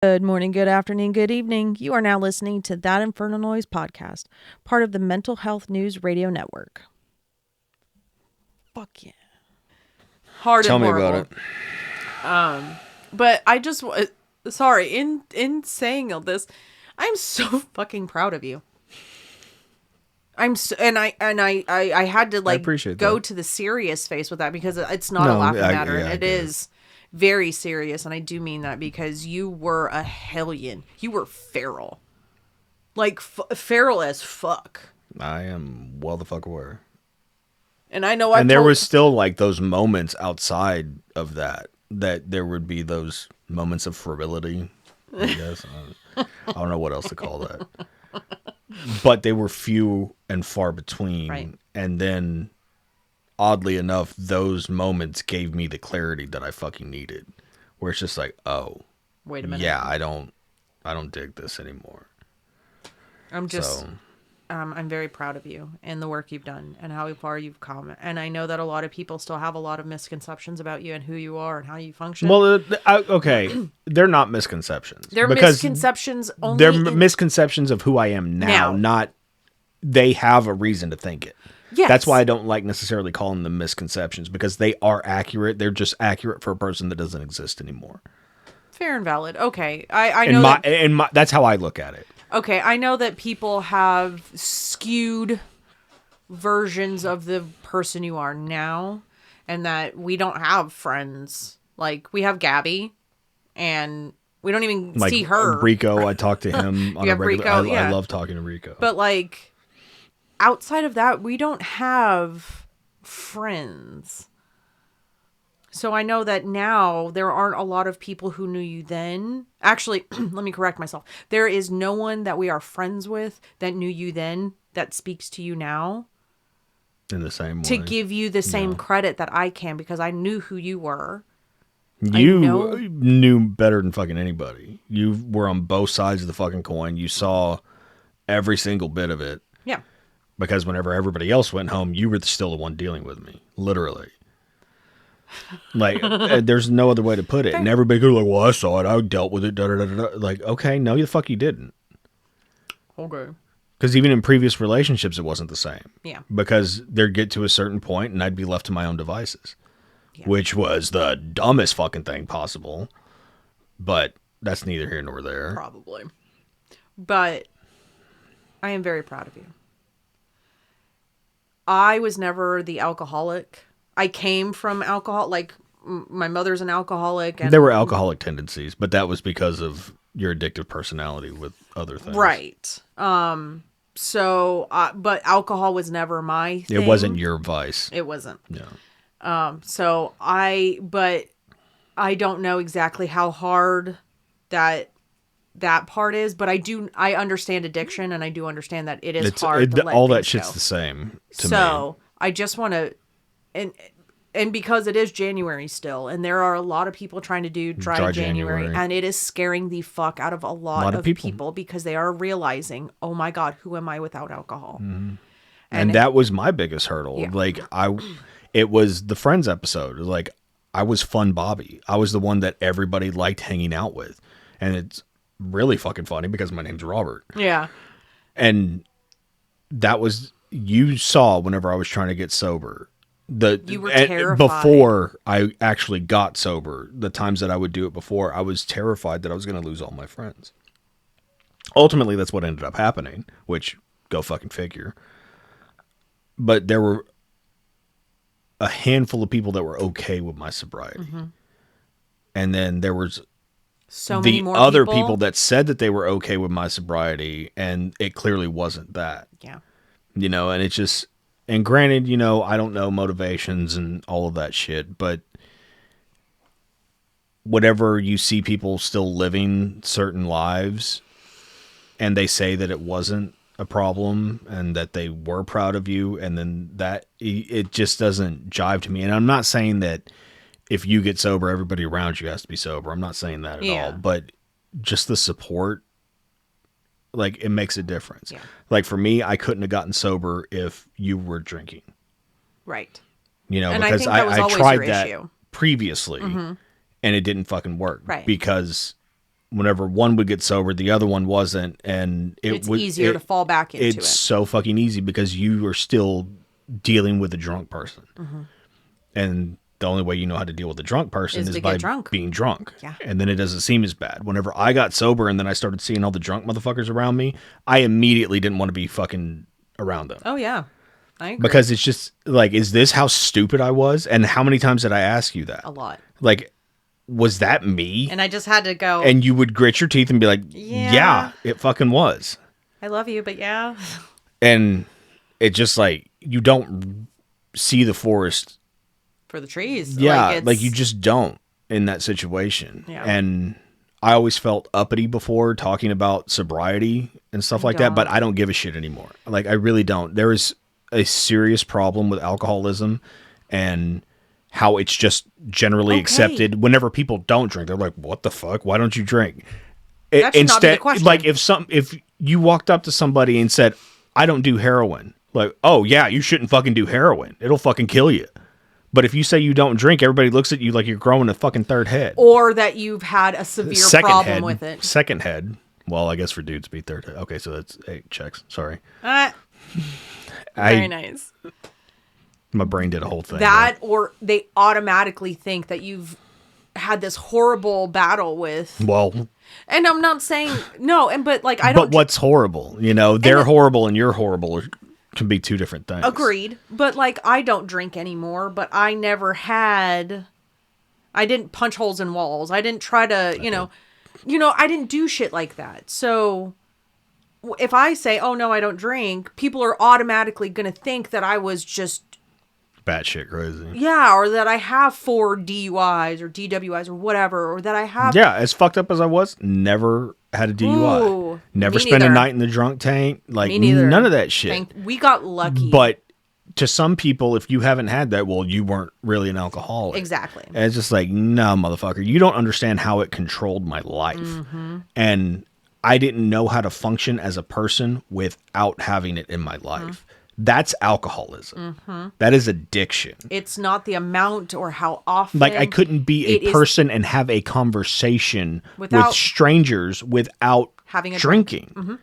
Good morning, good afternoon, good evening. You are now listening to That Infernal Noise podcast, part of the Mental Health News Radio Network. Fuck yeah. Hard Tell and me horrible. about it. But I just, sorry, in saying all this, I'm so fucking proud of you. I had to go to the serious face with that because it's not a laughing matter. It is very serious, and I do mean that because you were a hellion. You were feral. Like, feral as fuck. I am well the fuck aware. And I know there was still like those moments outside of that there would be those moments of frivolity, I guess. I don't know what else to call that. But they were few and far between. Right. And then, oddly enough, those moments gave me the clarity that I fucking needed. Where it's just like, oh, wait a minute. Yeah, I don't dig this anymore. I'm very proud of you and the work you've done and how far you've come. And I know that a lot of people still have a lot of misconceptions about you and who you are and how you function. Well, okay, they're not misconceptions. They're misconceptions only. They're misconceptions of who I am now, not they have a reason to think it. Yes. That's why I don't like necessarily calling them misconceptions, because they are accurate. They're just accurate for a person that doesn't exist anymore. Fair and valid. Okay. I know that's how I look at it. Okay, I know that people have skewed versions of the person you are now, and that we don't have friends. Like, we have Gabby, and we don't even see her. Rico, I talk to him on a regular. Rico, I love talking to Rico. But, like, outside of that, we don't have friends. So I know that now there aren't a lot of people who knew you then. Actually, let me correct myself. There is no one that we are friends with that knew you then that speaks to you now. In the same way. To give you the same credit that I can, because I knew who you were. You knew better than fucking anybody. You were on both sides of the fucking coin. You saw every single bit of it. Yeah. Because whenever everybody else went home, you were still the one dealing with me. Literally. Like, there's no other way to put it. And everybody goes like, well, I saw it. I dealt with it. Da, da, da, da. Like, okay, no, the fuck you didn't. Okay. Because even in previous relationships, it wasn't the same. Yeah. Because there'd get to a certain point and I'd be left to my own devices. Yeah. Which was the dumbest fucking thing possible. But that's neither here nor there. Probably. But I am very proud of you. I was never the alcoholic. I came from alcohol, like my mother's an alcoholic. And there were alcoholic tendencies, but that was because of your addictive personality with other things. Right. But alcohol was never my thing. It wasn't your vice. It wasn't. No. But I don't know exactly how hard that part is, but I understand addiction, and I do understand that it is hard to let all that things shit's go. The same to me. So I just want to, and because it is January still, and there are a lot of people trying to do dry January, and it is scaring the fuck out of a lot of people because they are realizing, oh my God, who am I without alcohol? Mm-hmm. And that was my biggest hurdle. Yeah. Like it was the Friends episode. Like, I was Fun Bobby. I was the one that everybody liked hanging out with. And it's really fucking funny because my name's Robert. Yeah. And that was, you saw whenever I was trying to get sober. You were terrified. Before I actually got sober, the times that I would do it before, I was terrified that I was going to lose all my friends. Ultimately, that's what ended up happening, which, go fucking figure. But there were a handful of people that were okay with my sobriety. Mm-hmm. And then there was many more other people that said that they were okay with my sobriety, and it clearly wasn't that. Yeah. You know, and it's just... And granted, you know, I don't know motivations and all of that shit, but whatever you see people still living certain lives and they say that it wasn't a problem and that they were proud of you, and then that it just doesn't jive to me. And I'm not saying that if you get sober, everybody around you has to be sober. I'm not saying that at all, but just the support, like, it makes a difference. Yeah. Like, for me, I couldn't have gotten sober if you were drinking. Right. You know, and because I tried your that issue. previously, and it didn't fucking work. Right. Because whenever one would get sober, the other one wasn't, and it's easier to fall back into it. It's so fucking easy because you are still dealing with a drunk person, and the only way you know how to deal with a drunk person is by being drunk. Yeah. And then it doesn't seem as bad. Whenever I got sober and then I started seeing all the drunk motherfuckers around me, I immediately didn't want to be fucking around them. Oh yeah, I agree. Because it's just like, is this how stupid I was? And how many times did I ask you that? A lot. Like, was that me? And I just had to go. And you would grit your teeth and be like, yeah, it fucking was. I love you, but yeah. And it just like, you don't see the forest for the trees. Yeah, like you just don't in that situation. Yeah. And I always felt uppity before talking about sobriety and stuff like that, but I don't give a shit anymore. Like, I really don't. There is a serious problem with alcoholism and how it's just generally accepted. Whenever people don't drink, they're like, what the fuck? Why don't you drink? That should not be the question. Like, if you walked up to somebody and said, I don't do heroin, like, oh yeah, you shouldn't fucking do heroin. It'll fucking kill you. But if you say you don't drink, everybody looks at you like you're growing a fucking third head. Or that you've had a severe problem with it. Second head. Well, I guess for dudes, be third head. Okay, so that's 8 checks. Sorry. Very nice. My brain did a whole thing. Or they automatically think that you've had this horrible battle with. Well. And I'm not saying, no, but like, I don't. But what's horrible? You know, they're horrible and you're horrible. Can be two different things. Agreed. But like, I don't drink anymore, but I never had, I didn't punch holes in walls. I didn't try to, you know, I didn't do shit like that. So if I say, oh no, I don't drink, people are automatically going to think that I was just batshit crazy. Yeah. Or that I have 4 DUIs or DWIs or whatever, or that I have. Yeah. As fucked up as I was, never had a DUI. Ooh, never spent a night in the drunk tank. Like, none of that shit. We got lucky. But to some people, if you haven't had that, well, you weren't really an alcoholic. Exactly. And it's just like, no, motherfucker, you don't understand how it controlled my life. And I didn't know how to function as a person without having it in my life. That's alcoholism. That is addiction. It's not the amount or how often. Like, I couldn't be a person and have a conversation with strangers without having a drinking.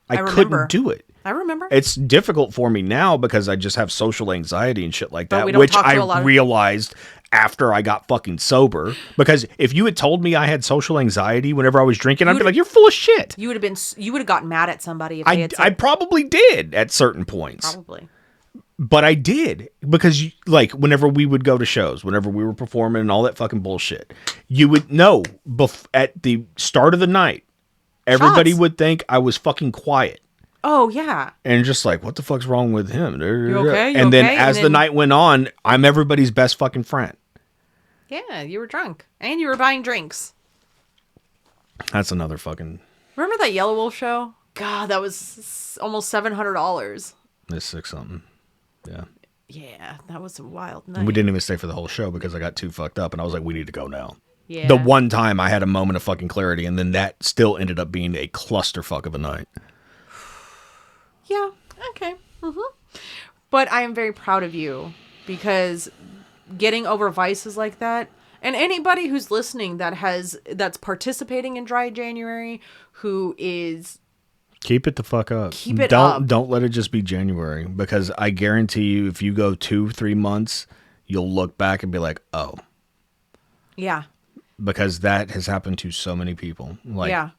I couldn't do it. I remember. It's difficult for me now because I just have social anxiety and shit like that, which I realized after I got fucking sober. Because if you had told me I had social anxiety whenever I was drinking, I'd be like, you're full of shit. You would have gotten mad at somebody if they had said, I probably did at certain points. Probably. But I did, because like whenever we would go to shows, whenever we were performing and all that fucking bullshit, you would know at the start of the night, everybody would think I was fucking quiet. Oh, yeah. And just like, what the fuck's wrong with him? You okay? And then as the night went on, I'm everybody's best fucking friend. Yeah, you were drunk. And you were buying drinks. That's another fucking... Remember that Yellow Wolf show? God, that was almost $700. It's 6 something. Yeah. Yeah, that was a wild night. We didn't even stay for the whole show because I got too fucked up and I was like, we need to go now. Yeah. The one time I had a moment of fucking clarity, and then that still ended up being a clusterfuck of a night. Yeah, okay. But I am very proud of you, because getting over vices like that, and anybody who's listening that's participating in Dry January, who is... Keep it the fuck up. Keep it up. Don't let it just be January, because I guarantee you, if you go 2-3 months, you'll look back and be like, oh. Yeah. Because that has happened to so many people. Like, yeah.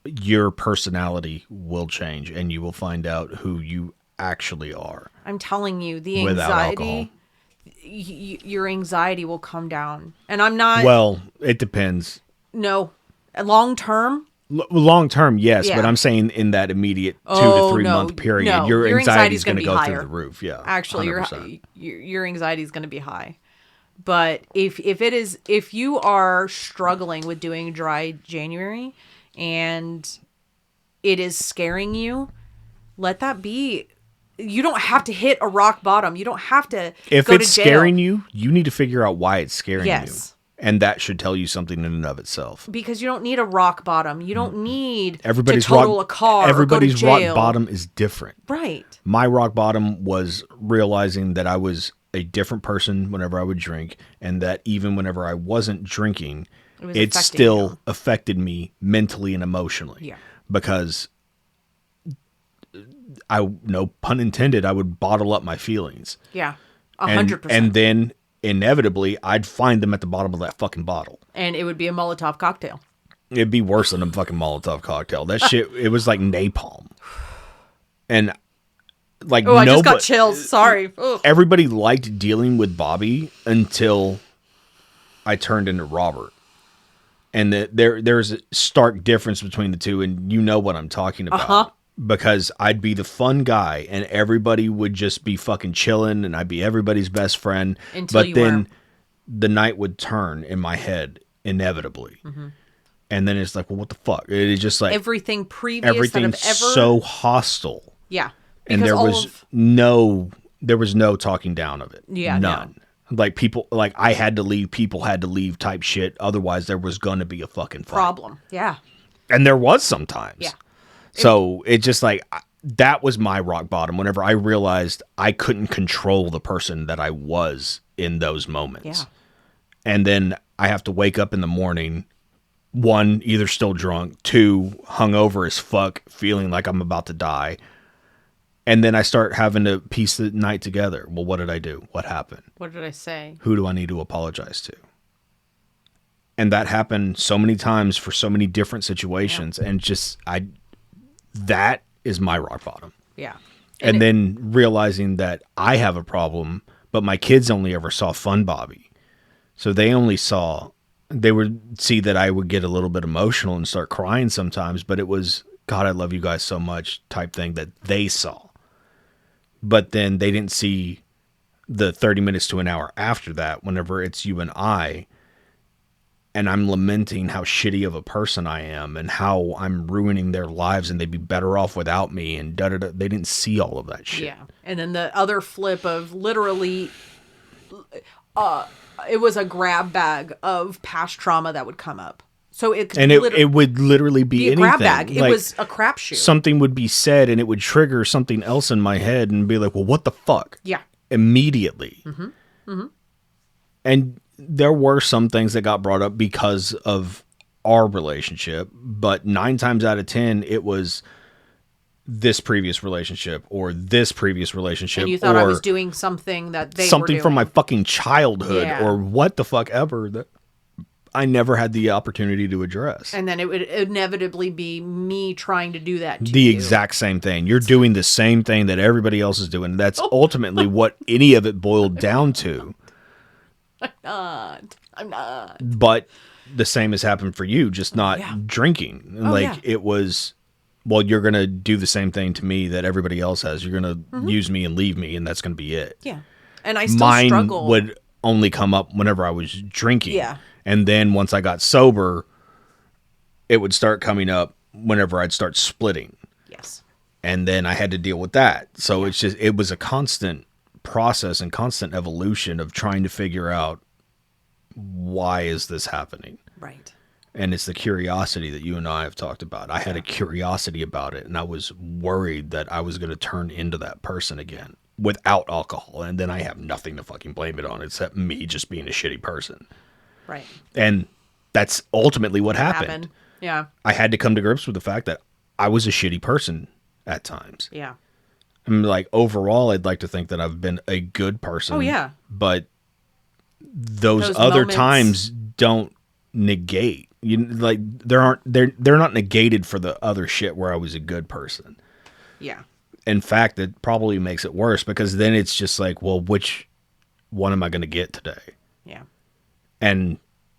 Your personality will change, and you will find out who you actually are. I'm telling you, the anxiety, your anxiety will come down. And I'm not... Well, it depends. No. Long term? Long term, yes. Yeah. But I'm saying in that immediate 2 to 3 month period, your anxiety is going to go through the roof. Yeah. Actually, your anxiety is going to be high. But if you are struggling with doing Dry January and it is scaring you, let that be. You don't have to hit a rock bottom. You don't have to if go it's to jail. Scaring you, you need to figure out why it's scaring you. And that should tell you something in and of itself. Because you don't need a rock bottom. You don't need to total a car Everybody's or go to jail. Rock bottom is different. Right. My rock bottom was realizing that I was a different person whenever I would drink, and that even whenever I wasn't drinking, it still affected me mentally and emotionally. Yeah. Because no pun intended, I would bottle up my feelings. Yeah. 100%. And then inevitably I'd find them at the bottom of that fucking bottle. And it would be a Molotov cocktail. It'd be worse than a fucking Molotov cocktail. That shit, it was like napalm. And like, I just got chills. Sorry. Ugh. Everybody liked dealing with Bobby until I turned into Robert. And there's a stark difference between the two. And you know what I'm talking about. Uh-huh. Because I'd be the fun guy and everybody would just be fucking chilling and I'd be everybody's best friend. But then the night would turn in my head inevitably. Mm-hmm. And then it's like, well, what the fuck? It's just like everything previous everything's so hostile. Yeah. And there was no talking down of it. Yeah. None. No. Like people, like I had to leave, people had to leave type shit. Otherwise there was going to be a fucking fight. Problem. Yeah. And there was sometimes. Yeah. So it just like, that was my rock bottom whenever I realized I couldn't control the person that I was in those moments. Yeah. And then I have to wake up in the morning, one, either still drunk, two, hungover as fuck, feeling like I'm about to die. And then I start having to piece the night together. Well, what did I do? What happened? What did I say? Who do I need to apologize to? And that happened so many times for so many different situations. Yeah. And just, that is my rock bottom. Yeah. And then realizing that I have a problem, but my kids only ever saw Fun Bobby. So they would see that I would get a little bit emotional and start crying sometimes, but it was, God, I love you guys so much type thing that they saw. But then they didn't see the 30 minutes to an hour after that, whenever it's you and I, and I'm lamenting how shitty of a person I am and how I'm ruining their lives and they'd be better off without me and da-da-da. They didn't see all of that shit. Yeah. And then the other flip of literally, it was a grab bag of past trauma that would come up. So it would literally be anything. Grab bag. It was a crapshoot. Something would be said and it would trigger something else in my head and be like, well, what the fuck? Yeah. Immediately. Mm-hmm. Mm-hmm. And there were some things that got brought up because of our relationship, but 9 times out of 10, it was this previous relationship or this previous relationship. And you thought I was doing something that they something were doing. From my fucking childhood or what the fuck ever that I never had the opportunity to address. And then it would inevitably be me trying to do that to the you. Exact same thing. You're doing the same thing that everybody else is doing. That's ultimately what any of it boiled down to. I'm not. But the same has happened for you, just not drinking. It was, well, you're going to do the same thing to me that everybody else has. You're going to use me and leave me, and that's going to be it. Yeah. And I still struggle. Mine would only come up whenever I was drinking. Yeah. And then once I got sober, it would start coming up whenever I'd start splitting. Yes. And then I had to deal with that. So it was a constant process and constant evolution of trying to figure out, why is this happening? Right. And it's the curiosity that you and I have talked about. I had a curiosity about it, and I was worried that I was going to turn into that person again without alcohol. And then I have nothing to fucking blame it on except me just being a shitty person. Right. And that's ultimately what happened. Yeah. I had to come to grips with the fact that I was a shitty person at times. Yeah. I'm like, overall, I'd like to think that I've been a good person. Oh, yeah. But those other moments, times don't negate. They're not negated for the other shit where I was a good person. Yeah. In fact, it probably makes it worse because then it's just like, well, which one am I going to get today? Yeah. And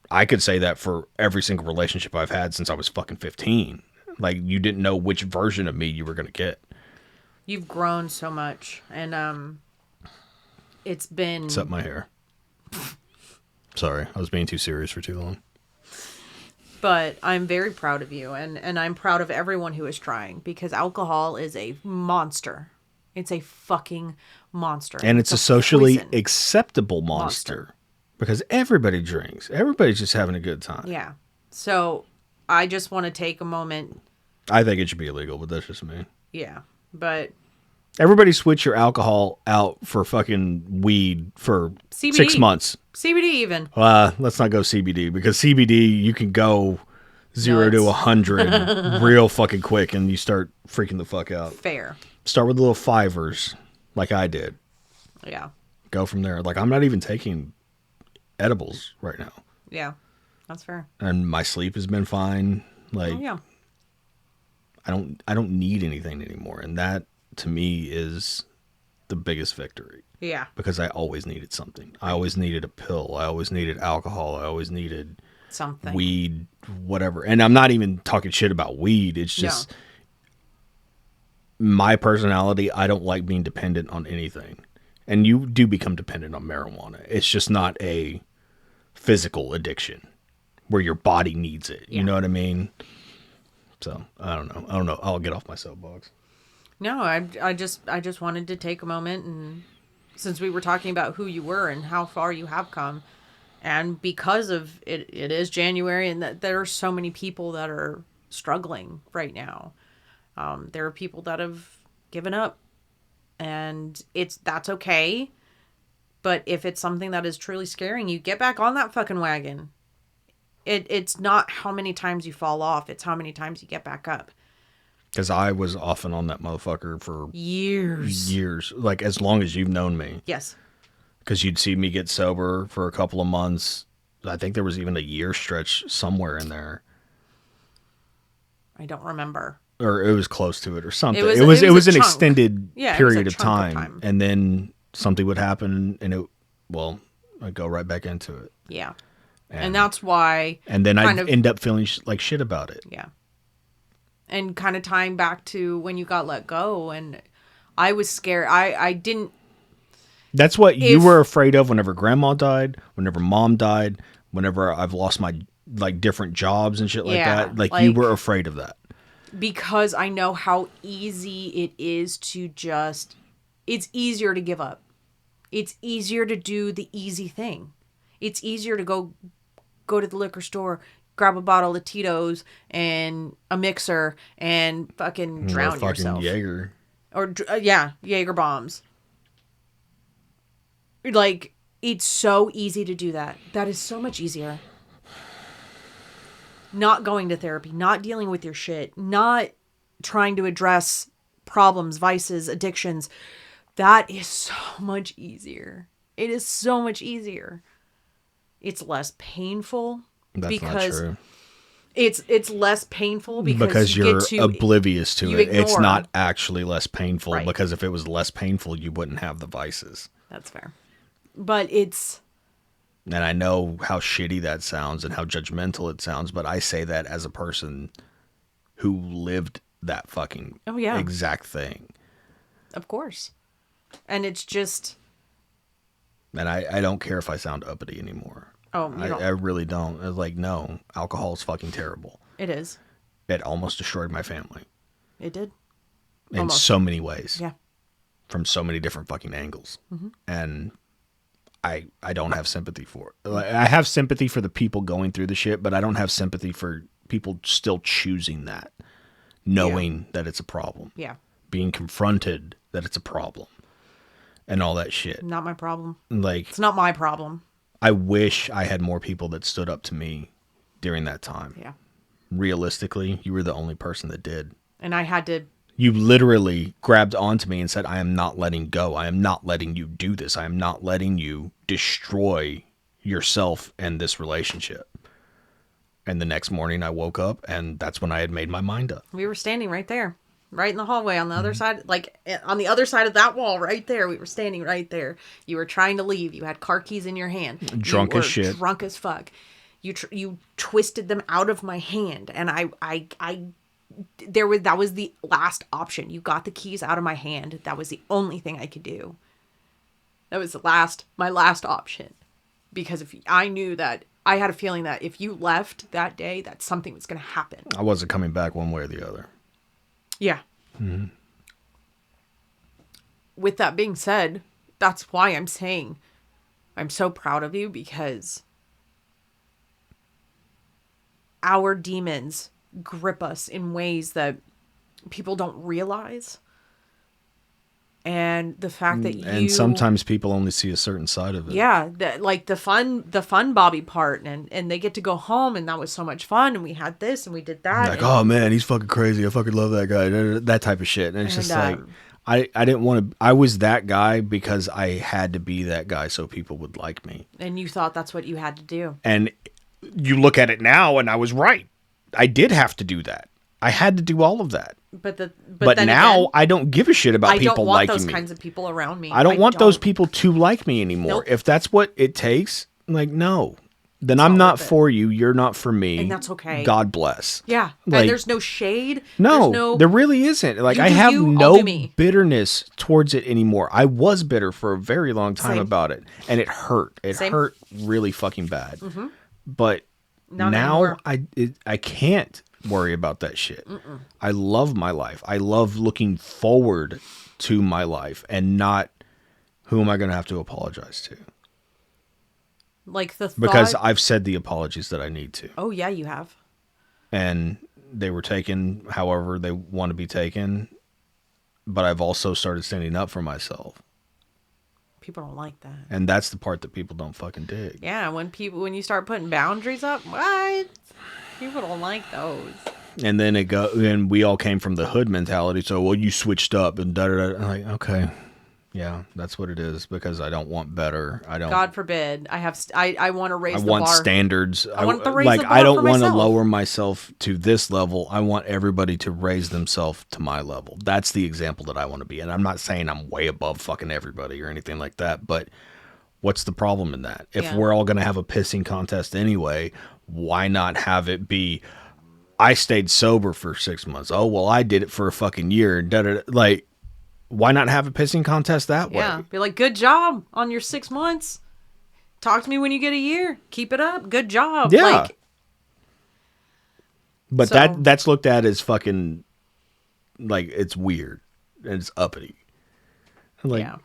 I could say that for every single relationship I've had since I was fucking 15. Like, you didn't know which version of me you were going to get. You've grown so much, and it's been... Except my hair. Sorry, I was being too serious for too long. But I'm very proud of you, and I'm proud of everyone who is trying, because alcohol is a monster. It's a fucking monster. And it's a socially acceptable monster. Because everybody drinks. Everybody's just having a good time. Yeah. So I just want to take a moment. I think it should be illegal, but that's just me. Yeah. But Everybody switch your alcohol out for fucking weed for CBD. 6 months. CBD even. Let's not go CBD because CBD you can go 0 to 100 real fucking quick and you start freaking the fuck out. Fair. Start with little fivers like I did. Yeah. Go from there. Like I'm not even taking edibles right now. Yeah. That's fair. And my sleep has been fine. Like I don't need anything anymore. And that to me is the biggest victory. Yeah. Because I always needed something. I always needed a pill. I always needed alcohol. I always needed something. Weed, whatever. And I'm not even talking shit about weed. It's just my personality. I don't like being dependent on anything. And you do become dependent on marijuana. It's just not a physical addiction where your body needs it. You know what I mean? So I don't know. I'll get off my soapbox. No, I just wanted to take a moment, and since we were talking about who you were and how far you have come, and because of it is January, and that there are so many people that are struggling right now. There are people that have given up, and that's okay. But if it's something that is truly scaring you, get back on that fucking wagon. It's not how many times you fall off, it's how many times you get back up. Because I was off and on that motherfucker for years. Like as long as you've known me. Yes. Because you'd see me get sober for a couple of months. I think there was even a year stretch somewhere in there. I don't remember. Or it was close to it or something. It was an extended period of time. And then something would happen and I'd go right back into it. Yeah. And that's why. And then I'd end up feeling like shit about it. Yeah. And kind of tying back to when you got let go, and I was scared. I didn't. That's what you were afraid of whenever grandma died, whenever mom died, whenever I've lost my different jobs and shit like that. Like you were afraid of that. Because I know how easy it is to it's easier to give up. It's easier to do the easy thing. It's easier to go to the liquor store, grab a bottle of Tito's and a mixer and fucking drown yourself. Jaeger. Or Jaeger bombs. Like, it's so easy to do that. That is so much easier. Not going to therapy, not dealing with your shit, not trying to address problems, vices, addictions. That is so much easier. It is so much easier. It's less painful. That's not true. It's less painful because you're oblivious to it. Ignore. It's not actually less painful because if it was less painful, you wouldn't have the vices. That's fair. But it's... And I know how shitty that sounds and how judgmental it sounds, but I say that as a person who lived that fucking exact thing. Of course. And it's just... And I don't care if I sound uppity anymore. Oh, you don't. I really don't. I was like, no, alcohol is fucking terrible. It is. It almost destroyed my family. It did. In so many ways. Yeah. From so many different fucking angles. Mm-hmm. And I don't have sympathy for it. Like, I have sympathy for the people going through the shit, but I don't have sympathy for people still choosing that. Knowing that it's a problem. Yeah. Being confronted that it's a problem. And all that shit. Not my problem. Like, it's not my problem. I wish I had more people that stood up to me during that time. Yeah. Realistically, you were the only person that did. And I had to... You literally grabbed onto me and said, I am not letting go. I am not letting you do this. I am not letting you destroy yourself and this relationship. And the next morning I woke up and that's when I had made my mind up. We were standing right there. Right in the hallway on the other side, like on the other side of that wall right there. We were standing right there. You were trying to leave. You had car keys in your hand. Drunk as shit. Drunk as fuck. You twisted them out of my hand. And that was the last option. You got the keys out of my hand. That was the only thing I could do. That was my last option. Because I knew that I had a feeling that if you left that day, that something was going to happen. I wasn't coming back one way or the other. Yeah. Mm-hmm. With that being said, that's why I'm saying I'm so proud of you, because our demons grip us in ways that people don't realize. And the fact that and sometimes people only see a certain side of it. Yeah, like the fun Bobby part, and they get to go home, and that was so much fun, and we had this and we did that. Like, oh man, he's fucking crazy. I fucking love that guy. That type of shit. And it's just like, I didn't want to. I was that guy because I had to be that guy so people would like me. And you thought that's what you had to do. And you look at it now, and I was right. I did have to do that. I had to do all of that. But now again, I don't give a shit about people liking me. I don't want those kinds of people around me. I don't want those people to like me anymore. Nope. If that's what it takes, like, no. Then I'm not for you. You're not for me. And that's okay. God bless. Yeah. Like, and there's no shade. No, there really isn't. Like, I have no bitterness towards it anymore. I was bitter for a very long time about it. And it hurt. It hurt really fucking bad. Mm-hmm. But now I can't worry about that shit. Mm-mm. I love my life. I love looking forward to my life and not who am I going to have to apologize to. Like the thought... Because I've said the apologies that I need to. Oh yeah, you have. And they were taken however they want to be taken, but I've also started standing up for myself. People don't like that. And that's the part that people don't fucking dig. Yeah, when you start putting boundaries up, what? People don't like those. And then and we all came from the hood mentality. So, well, you switched up and da-da-da. I'm like, okay, yeah, that's what it is because I don't want better. I don't. God forbid. I want to raise the bar. I want standards. I want to raise the bar I don't want to lower myself to this level. I want everybody to raise themselves to my level. That's the example that I want to be. And I'm not saying I'm way above fucking everybody or anything like that, but what's the problem in that? If we're all going to have a pissing contest anyway, why not have it be, I stayed sober for 6 months. Oh, well, I did it for a fucking year. Like, why not have a pissing contest that way? Yeah, be like, good job on your 6 months. Talk to me when you get a year. Keep it up. Good job. Yeah. Like, but that's looked at as fucking, like, it's weird. And it's uppity. Like, yeah.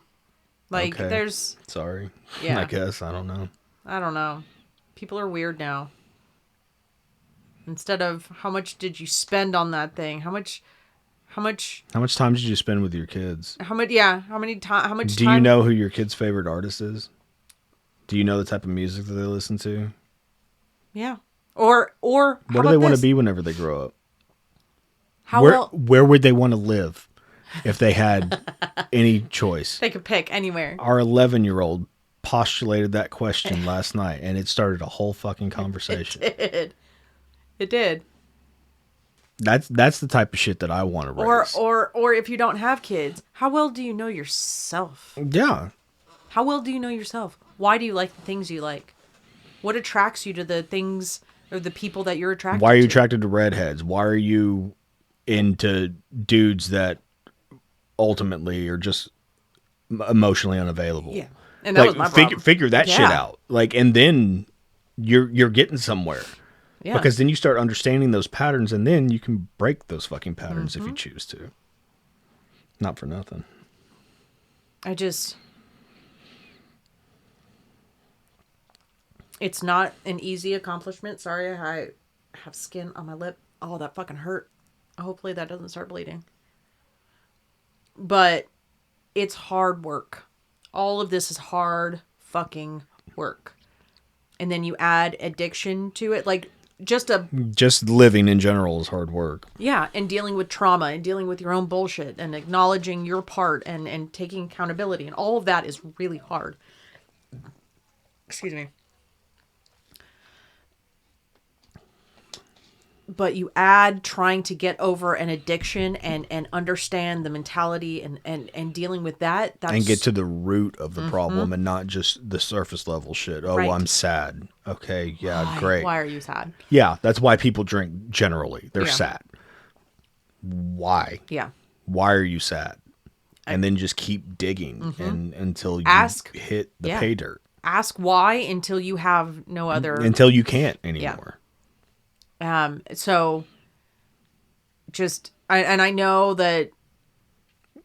Like, okay, there's... Sorry. Yeah. I guess. I don't know. People are weird now. Instead of how much did you spend on that thing? How much time did you spend with your kids? How much time? Do you know who your kid's favorite artist is? Do you know the type of music that they listen to? Yeah. Or what do they want to be whenever they grow up? Where would they want to live if they had any choice? They could pick anywhere. Our 11-year-old postulated that question last night, and it started a whole fucking conversation. It did. That's the type of shit that I want to raise. Or if you don't have kids, how well do you know yourself? Yeah. How well do you know yourself? Why do you like the things you like? What attracts you to the things or the people that you're attracted to? Why are you attracted to redheads? Why are you into dudes that ultimately are just emotionally unavailable? Yeah. And that was my problem. Figure that shit out. Like, and then you're getting somewhere. Yeah. Because then you start understanding those patterns, and then you can break those fucking patterns if you choose to. Not for nothing. It's not an easy accomplishment. Sorry, I have skin on my lip. Oh, that fucking hurt. Hopefully that doesn't start bleeding. But it's hard work. All of this is hard fucking work. And then you add addiction to it. Like, just living in general is hard work. Yeah, and dealing with trauma and dealing with your own bullshit and acknowledging your part and taking accountability and all of that is really hard. Excuse me. But you add trying to get over an addiction and understand the mentality and dealing with that. And get to the root of the problem and not just the surface level shit. Oh, right. I'm sad. Okay, yeah, great. Why are you sad? Yeah, that's why people drink generally. They're sad. Why? Yeah. Why are you sad? And then just keep digging until you hit the pay dirt. Ask why until you have no other... Until you can't anymore. So just, and I know that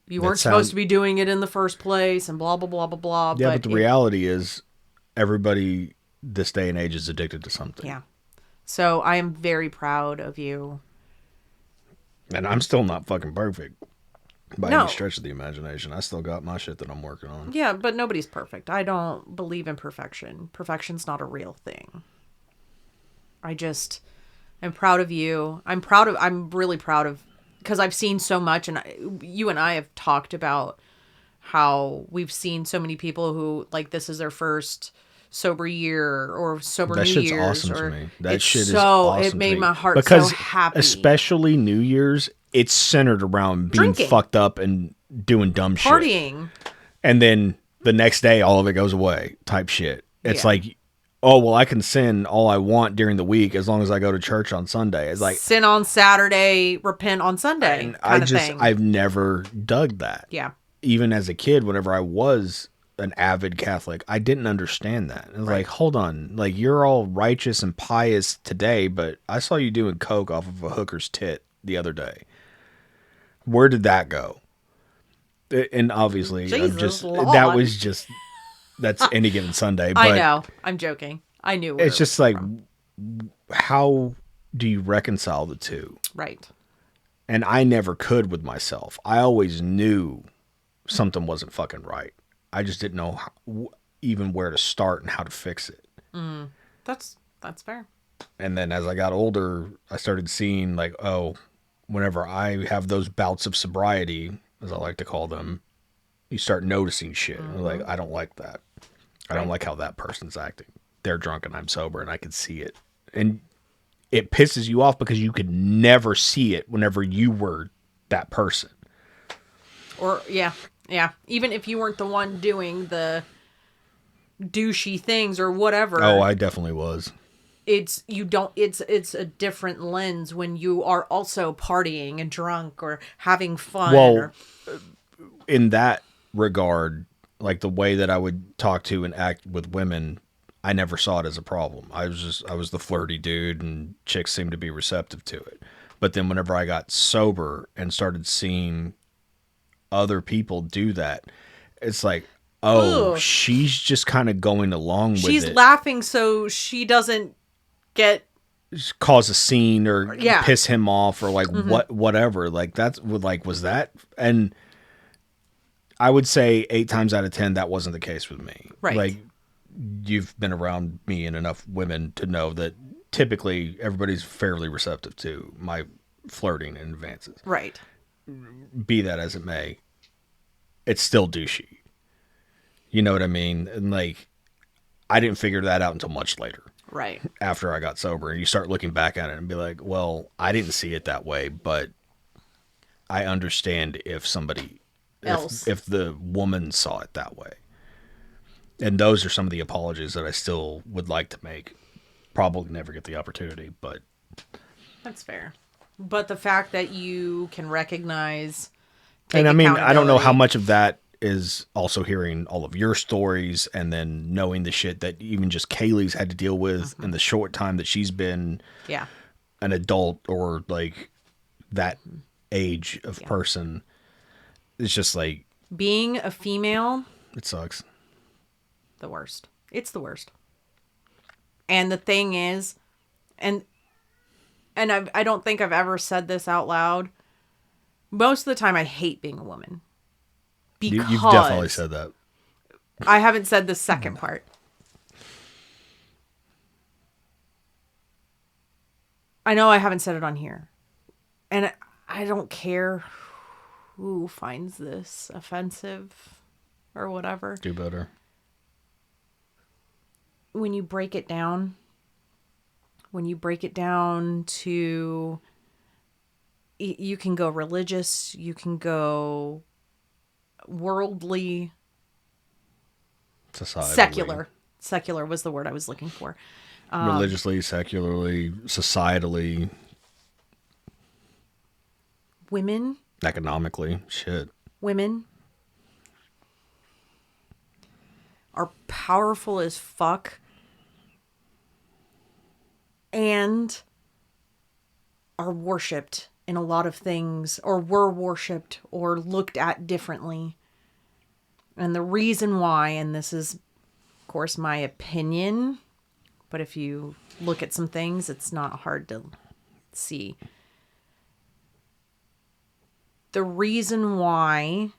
you weren't supposed to be doing it in the first place and blah, blah, blah, blah, blah. Yeah, but the reality is everybody this day and age is addicted to something. Yeah. So I am very proud of you. And I'm still not fucking perfect. By any stretch of the imagination. I still got my shit that I'm working on. Yeah, but nobody's perfect. I don't believe in perfection. Perfection's not a real thing. I'm proud of you. I'm really proud of, because I've seen so much, and you and I have talked about how we've seen so many people who, like, this is their first sober year or sober New Year's. That shit's awesome to me. That shit is awesome. It made my heart so happy. Especially New Year's, it's centered around being fucked up and doing dumb shit. Partying. And then the next day, all of it goes away type shit. It's like, oh, well, I can sin all I want during the week as long as I go to church on Sunday. It's like sin on Saturday, repent on Sunday. I've never dug that. Yeah. Even as a kid, whenever I was an avid Catholic, I didn't understand that. It was like, hold on, like, you're all righteous and pious today, but I saw you doing coke off of a hooker's tit the other day. Where did that go? And obviously, that's any given Sunday. But I know. I'm joking. I knew. It's just like, how do you reconcile the two? Right. And I never could with myself. I always knew something wasn't fucking right. I just didn't know even where to start and how to fix it. That's fair. And then as I got older, I started seeing, like, oh, whenever I have those bouts of sobriety, as I like to call them, you start noticing shit. Like, I don't like that. I don't like how that person's acting. They're drunk and I'm sober, and I can see it. And it pisses you off because you could never see it whenever you were that person. Or, yeah. Even if you weren't the one doing the douchey things or whatever. Oh, I definitely was. It's a different lens when you are also partying and drunk or having fun. Well, in that regard, like, the way that I would talk to and act with women, I never saw it as a problem. I was the flirty dude, and chicks seemed to be receptive to it. But then whenever I got sober and started seeing other people do that, it's like, oh, she's just kind of going along with it. She's laughing so she doesn't cause a scene or piss him off or like whatever. Like, that's like, was that? And I would say 8 times out of 10 that wasn't the case with me. Right. Like, you've been around me and enough women to know that typically everybody's fairly receptive to my flirting and advances. Right. Be that as it may, it's still douchey. You know what I mean? And, like, I didn't figure that out until much later. Right. After I got sober, and you start looking back at it and be like, well, I didn't see it that way, but I understand if somebody else, if the woman saw it that way. And those are some of the apologies that I still would like to make. Probably never get the opportunity, but that's fair. But the fact that you can recognize, and I mean, I don't know how much of that is also hearing all of your stories and then knowing the shit that even just Kaylee's had to deal with in the short time that she's been an adult or like that age of person. It's just like, being a female, it sucks. The worst. It's the worst. And the thing is, and I don't think I've ever said this out loud. Most of the time I hate being a woman. Because you've definitely said that. I haven't said the second part. I know I haven't said it on here. And I don't care who finds this offensive or whatever. Do better. When you break it down to, you can go religious, you can go worldly, societally. Secular was the word I was looking for. Religiously, secularly, societally. Women. Economically, shit. Women are powerful as fuck and are worshipped in a lot of things, or were worshipped or looked at differently. And the reason why, and this is, of course, my opinion, but if you look at some things, it's not hard to see. the reason why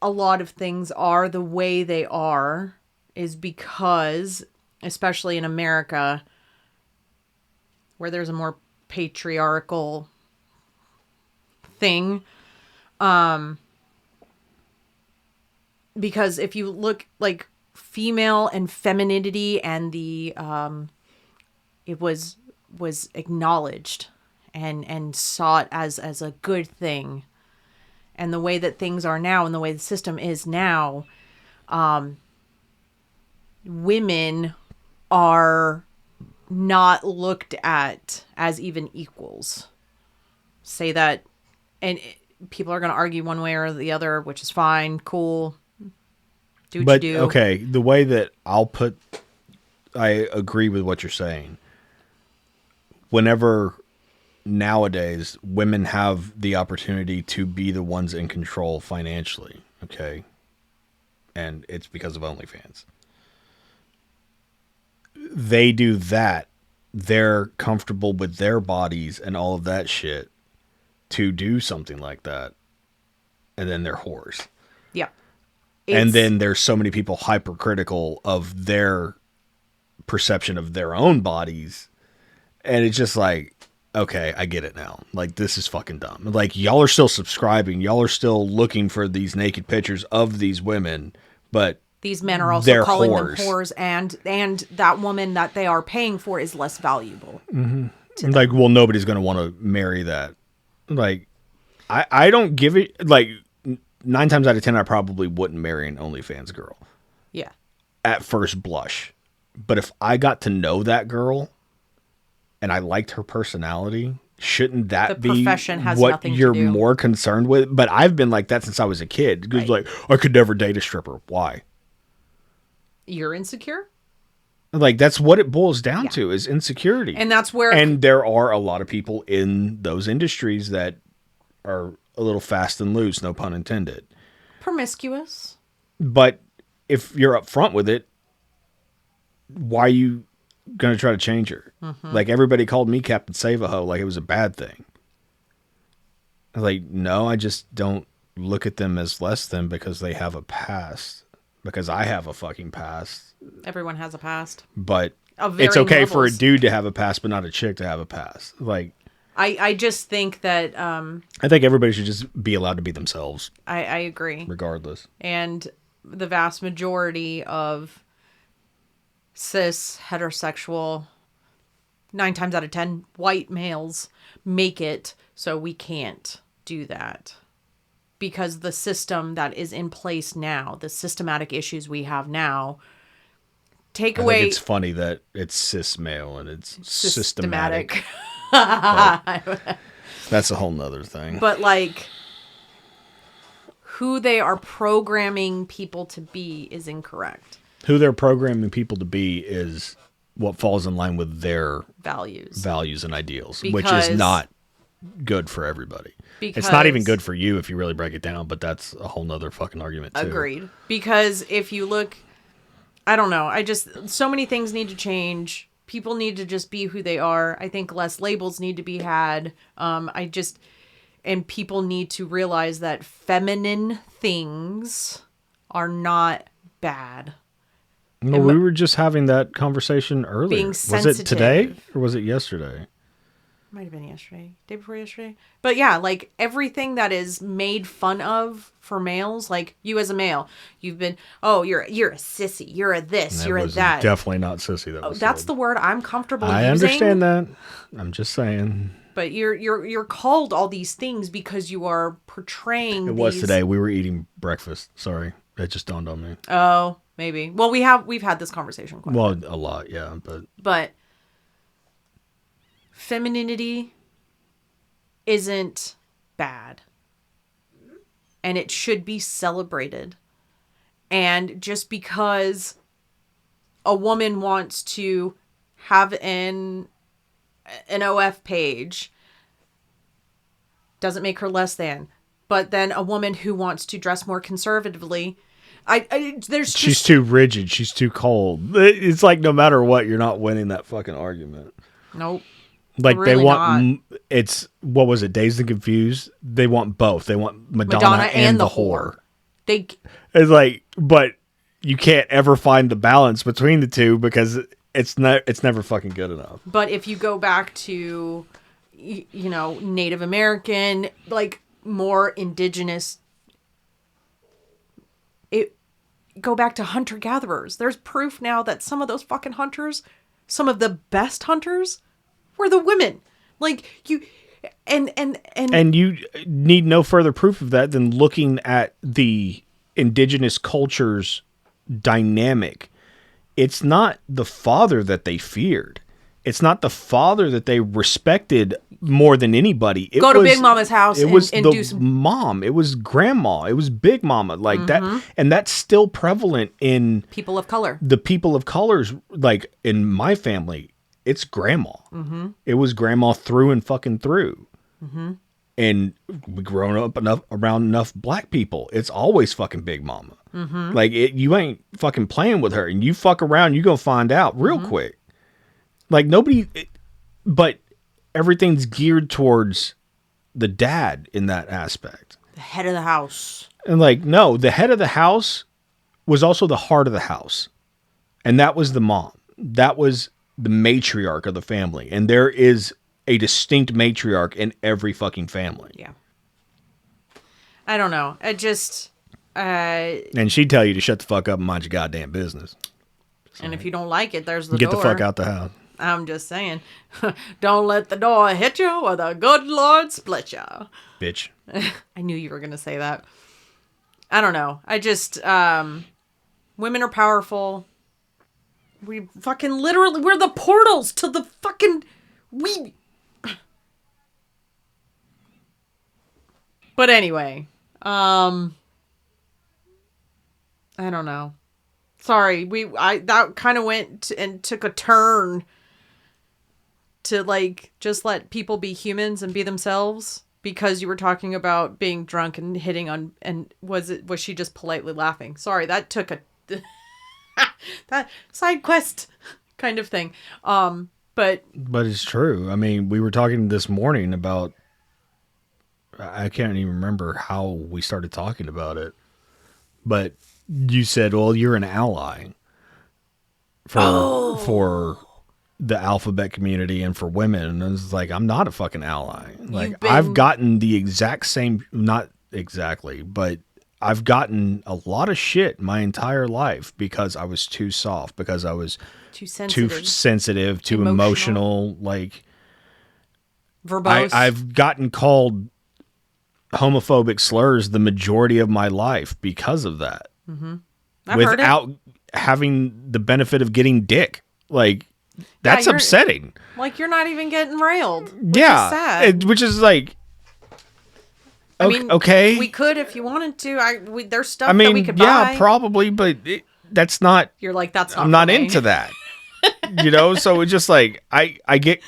a lot of things are the way they are is because, especially in America, where there's a more patriarchal thing, because if you look like female and femininity and the it was acknowledged and sought as a good thing, and the way that things are now and the way the system is now, women are not looked at as even equals. Say that, and people are going to argue one way or the other, which is fine, cool. Do what you do. Okay, the way that I agree with what you're saying. Whenever nowadays women have the opportunity to be the ones in control financially, okay, and it's because of OnlyFans. They do that. They're comfortable with their bodies and all of that shit to do something like that. And then they're whores. Yeah. And then there's so many people hypercritical of their perception of their own bodies. And it's just like, okay, I get it now. Like, this is fucking dumb. Like, y'all are still subscribing. Y'all are still looking for these naked pictures of these women, but these men are also calling them whores, and that woman that they are paying for is less valuable. Mm-hmm. Like, well, nobody's going to want to marry that. Like, I don't give it, like, 9 times out of 10, I probably wouldn't marry an OnlyFans girl. Yeah. At first blush. But if I got to know that girl and I liked her personality, shouldn't that be what you're more concerned with? But I've been like that since I was a kid. Because like, I could never date a stripper. Why? You're insecure? Like, that's what it boils down to, is insecurity. And that's where... And there are a lot of people in those industries that are a little fast and loose, no pun intended. Promiscuous. But if you're upfront with it, why are you going to try to change her? Mm-hmm. Like, everybody called me Captain Save-A-Ho like it was a bad thing. Like, no, I just don't look at them as less than because they have a past. Because I have a fucking past. Everyone has a past. But it's okay for a dude to have a past, but not a chick to have a past. Like, I just think that... I think everybody should just be allowed to be themselves. I agree. Regardless. And the vast majority of cis, heterosexual, 9 times out of 10, white males make it so we can't do that. Because the system that is in place now, the systematic issues we have now, take away... I think it's funny that it's cis male and it's systematic. That's a whole nother thing. But like, who they are programming people to be is incorrect. Who they're programming people to be is what falls in line with their values and ideals, which is not good for everybody. It's not even good for you if you really break it down, but that's a whole nother fucking argument too. Agreed. Because if you look, I don't know, so many things need to change. People need to just be who they are. I think less labels need to be had. And people need to realize that feminine things are not bad. Well, we were just having that conversation earlier. Was it today or was it yesterday? Might have been yesterday, day before yesterday. But yeah, like everything that is made fun of for males, like you as a male, you've been, you're a sissy, you're a this, you're a that. Definitely not sissy. That's the word I'm comfortable using. I understand that. I'm just saying. But you're called all these things because you are portraying. It was today. We were eating breakfast. Sorry, that just dawned on me. Oh, maybe. Well, we've had this conversation quite a bit. A lot, yeah, but. Femininity isn't bad. And it should be celebrated. And just because a woman wants to have an OF page doesn't make her less than. But then a woman who wants to dress more conservatively, she's too rigid. She's too cold. It's like no matter what, you're not winning that fucking argument. Nope. Like really they want it's what was it? Dazed and Confused. They want both. They want Madonna and the whore. It's like, but you can't ever find the balance between the two because it's never fucking good enough. But if you go back to, Native American, like more indigenous, go back to hunter gatherers. There's proof now that some of those fucking hunters, some of the best hunters, were the women. Like you, and you need no further proof of that than looking at the indigenous culture's dynamic. It's not the father that they feared. It's not the father that they respected more than anybody. It Go to Big Mama's house. It was the mom. It was grandma. It was Big Mama. Like that, and that's still prevalent in people of color. The people of colors, like in my family, it's grandma. Mm-hmm. It was grandma through and fucking through. Mm-hmm. And we grown up around enough black people. It's always fucking Big Mama. Mm-hmm. Like you ain't fucking playing with her, and you fuck around, you gonna find out real quick. Like but everything's geared towards the dad in that aspect. The head of the house. And like, no, the head of the house was also the heart of the house. And that was the mom. That was the matriarch of the family. And there is a distinct matriarch in every fucking family. Yeah. I don't know. And she'd tell you to shut the fuck up and mind your goddamn business. So, and if you don't like it, there's the door. Get the fuck out the house. I'm just saying. Don't let the door hit you or the good Lord split you. Bitch. I knew you were going to say that. I don't know. Women are powerful. We fucking literally, we're the portals to the fucking, But anyway, I don't know. Sorry, that kind of went and took a turn to like just let people be humans and be themselves because you were talking about being drunk and hitting on, and was she just politely laughing? Sorry, that took a that side quest kind of thing. But it's true. I mean, we were talking this morning about, I can't even remember how we started talking about it, but you said, well, you're an ally for the alphabet community and for women. And it's like, I'm not a fucking ally. Like I've gotten the exact same, not exactly, but I've gotten a lot of shit my entire life because I was too soft, because I was too sensitive, too emotional. Like verbose. I've gotten called homophobic slurs the majority of my life because of that. Mm-hmm. Without having the benefit of getting dick. Like, that's upsetting. Like, you're not even getting railed. Which is sad. Which is like, I mean, okay. We could if you wanted to. There's stuff that we could buy. Yeah, probably, but that's not. You're like, that's not. I'm not into that. So it's just like, I get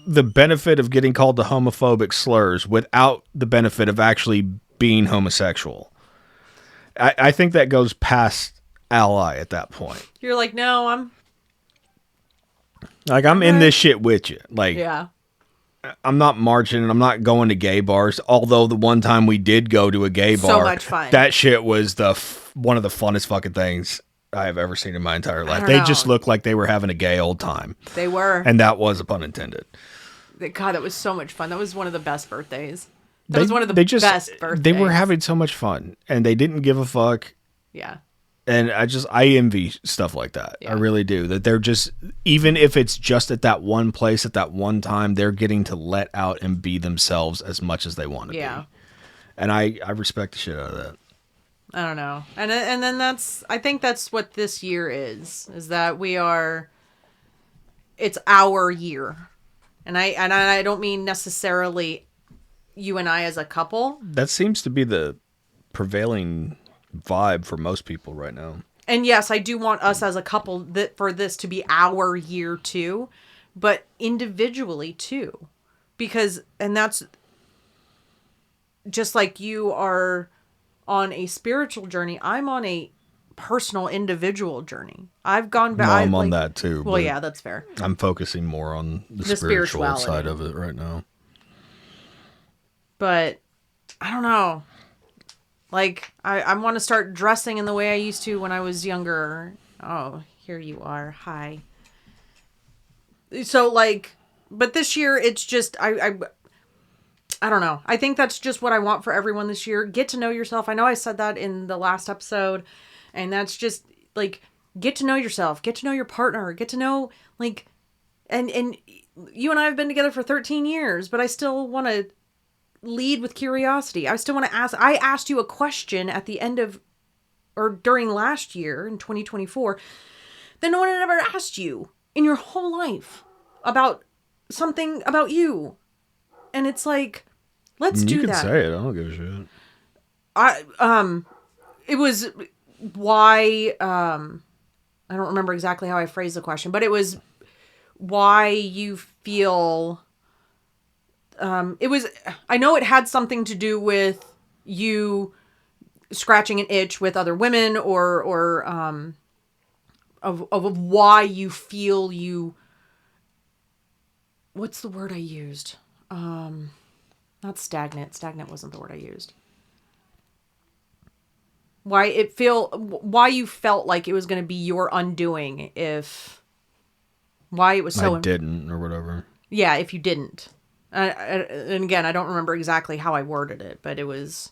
the benefit of getting called the homophobic slurs without the benefit of actually being homosexual. I think that goes past ally at that point. You're like, no, I'm in this shit with you. Like, yeah. I'm not marching and I'm not going to gay bars. Although the one time we did go to a gay bar, so much fun. That shit was one of the funnest fucking things I have ever seen in my entire life. They just looked like they were having a gay old time. They were. And that was a pun intended. God, that was so much fun. That was one of the best birthdays. That was one of the best birthdays. They were having so much fun and they didn't give a fuck. Yeah. And I envy stuff like that. Yeah. I really do. That they're just, even if it's just at that one place at that one time, they're getting to let out and be themselves as much as they want to be. And I respect the shit out of that. I don't know. And then I think that's what this year is that it's our year. And I don't mean necessarily you and I as a couple. That seems to be the prevailing vibe for most people right now. And yes, I do want us as a couple for this to be our year too, but individually too. And that's just like you are on a spiritual journey. I'm on a personal individual journey. I've gone back. No, I'm on that too. Well, yeah, that's fair. I'm focusing more on the spiritual side of it right now. But I don't know. Like, I want to start dressing in the way I used to when I was younger. Oh, here you are. Hi. So, like, but this year, it's just, I don't know. I think that's just what I want for everyone this year. Get to know yourself. I know I said that in the last episode, and that's just, like, get to know yourself. Get to know your partner. Get to know, like, and you and I have been together for 13 years, but I still want to lead with curiosity. I still want to ask. I asked you a question at the end of, or during last year in 2024, that no one had ever asked you in your whole life about something about you. And it's like, let's do that. You can say it. I don't give a shit. It was why, I don't remember exactly how I phrased the question, but it was why you feel, it was, I know it had something to do with you scratching an itch with other women or of why you feel you, what's the word I used? Not stagnant. Stagnant wasn't the word I used. Why you felt like it was going to be your undoing why it was so... I didn't or whatever. Yeah, if you didn't. And again, I don't remember exactly how I worded it, but it was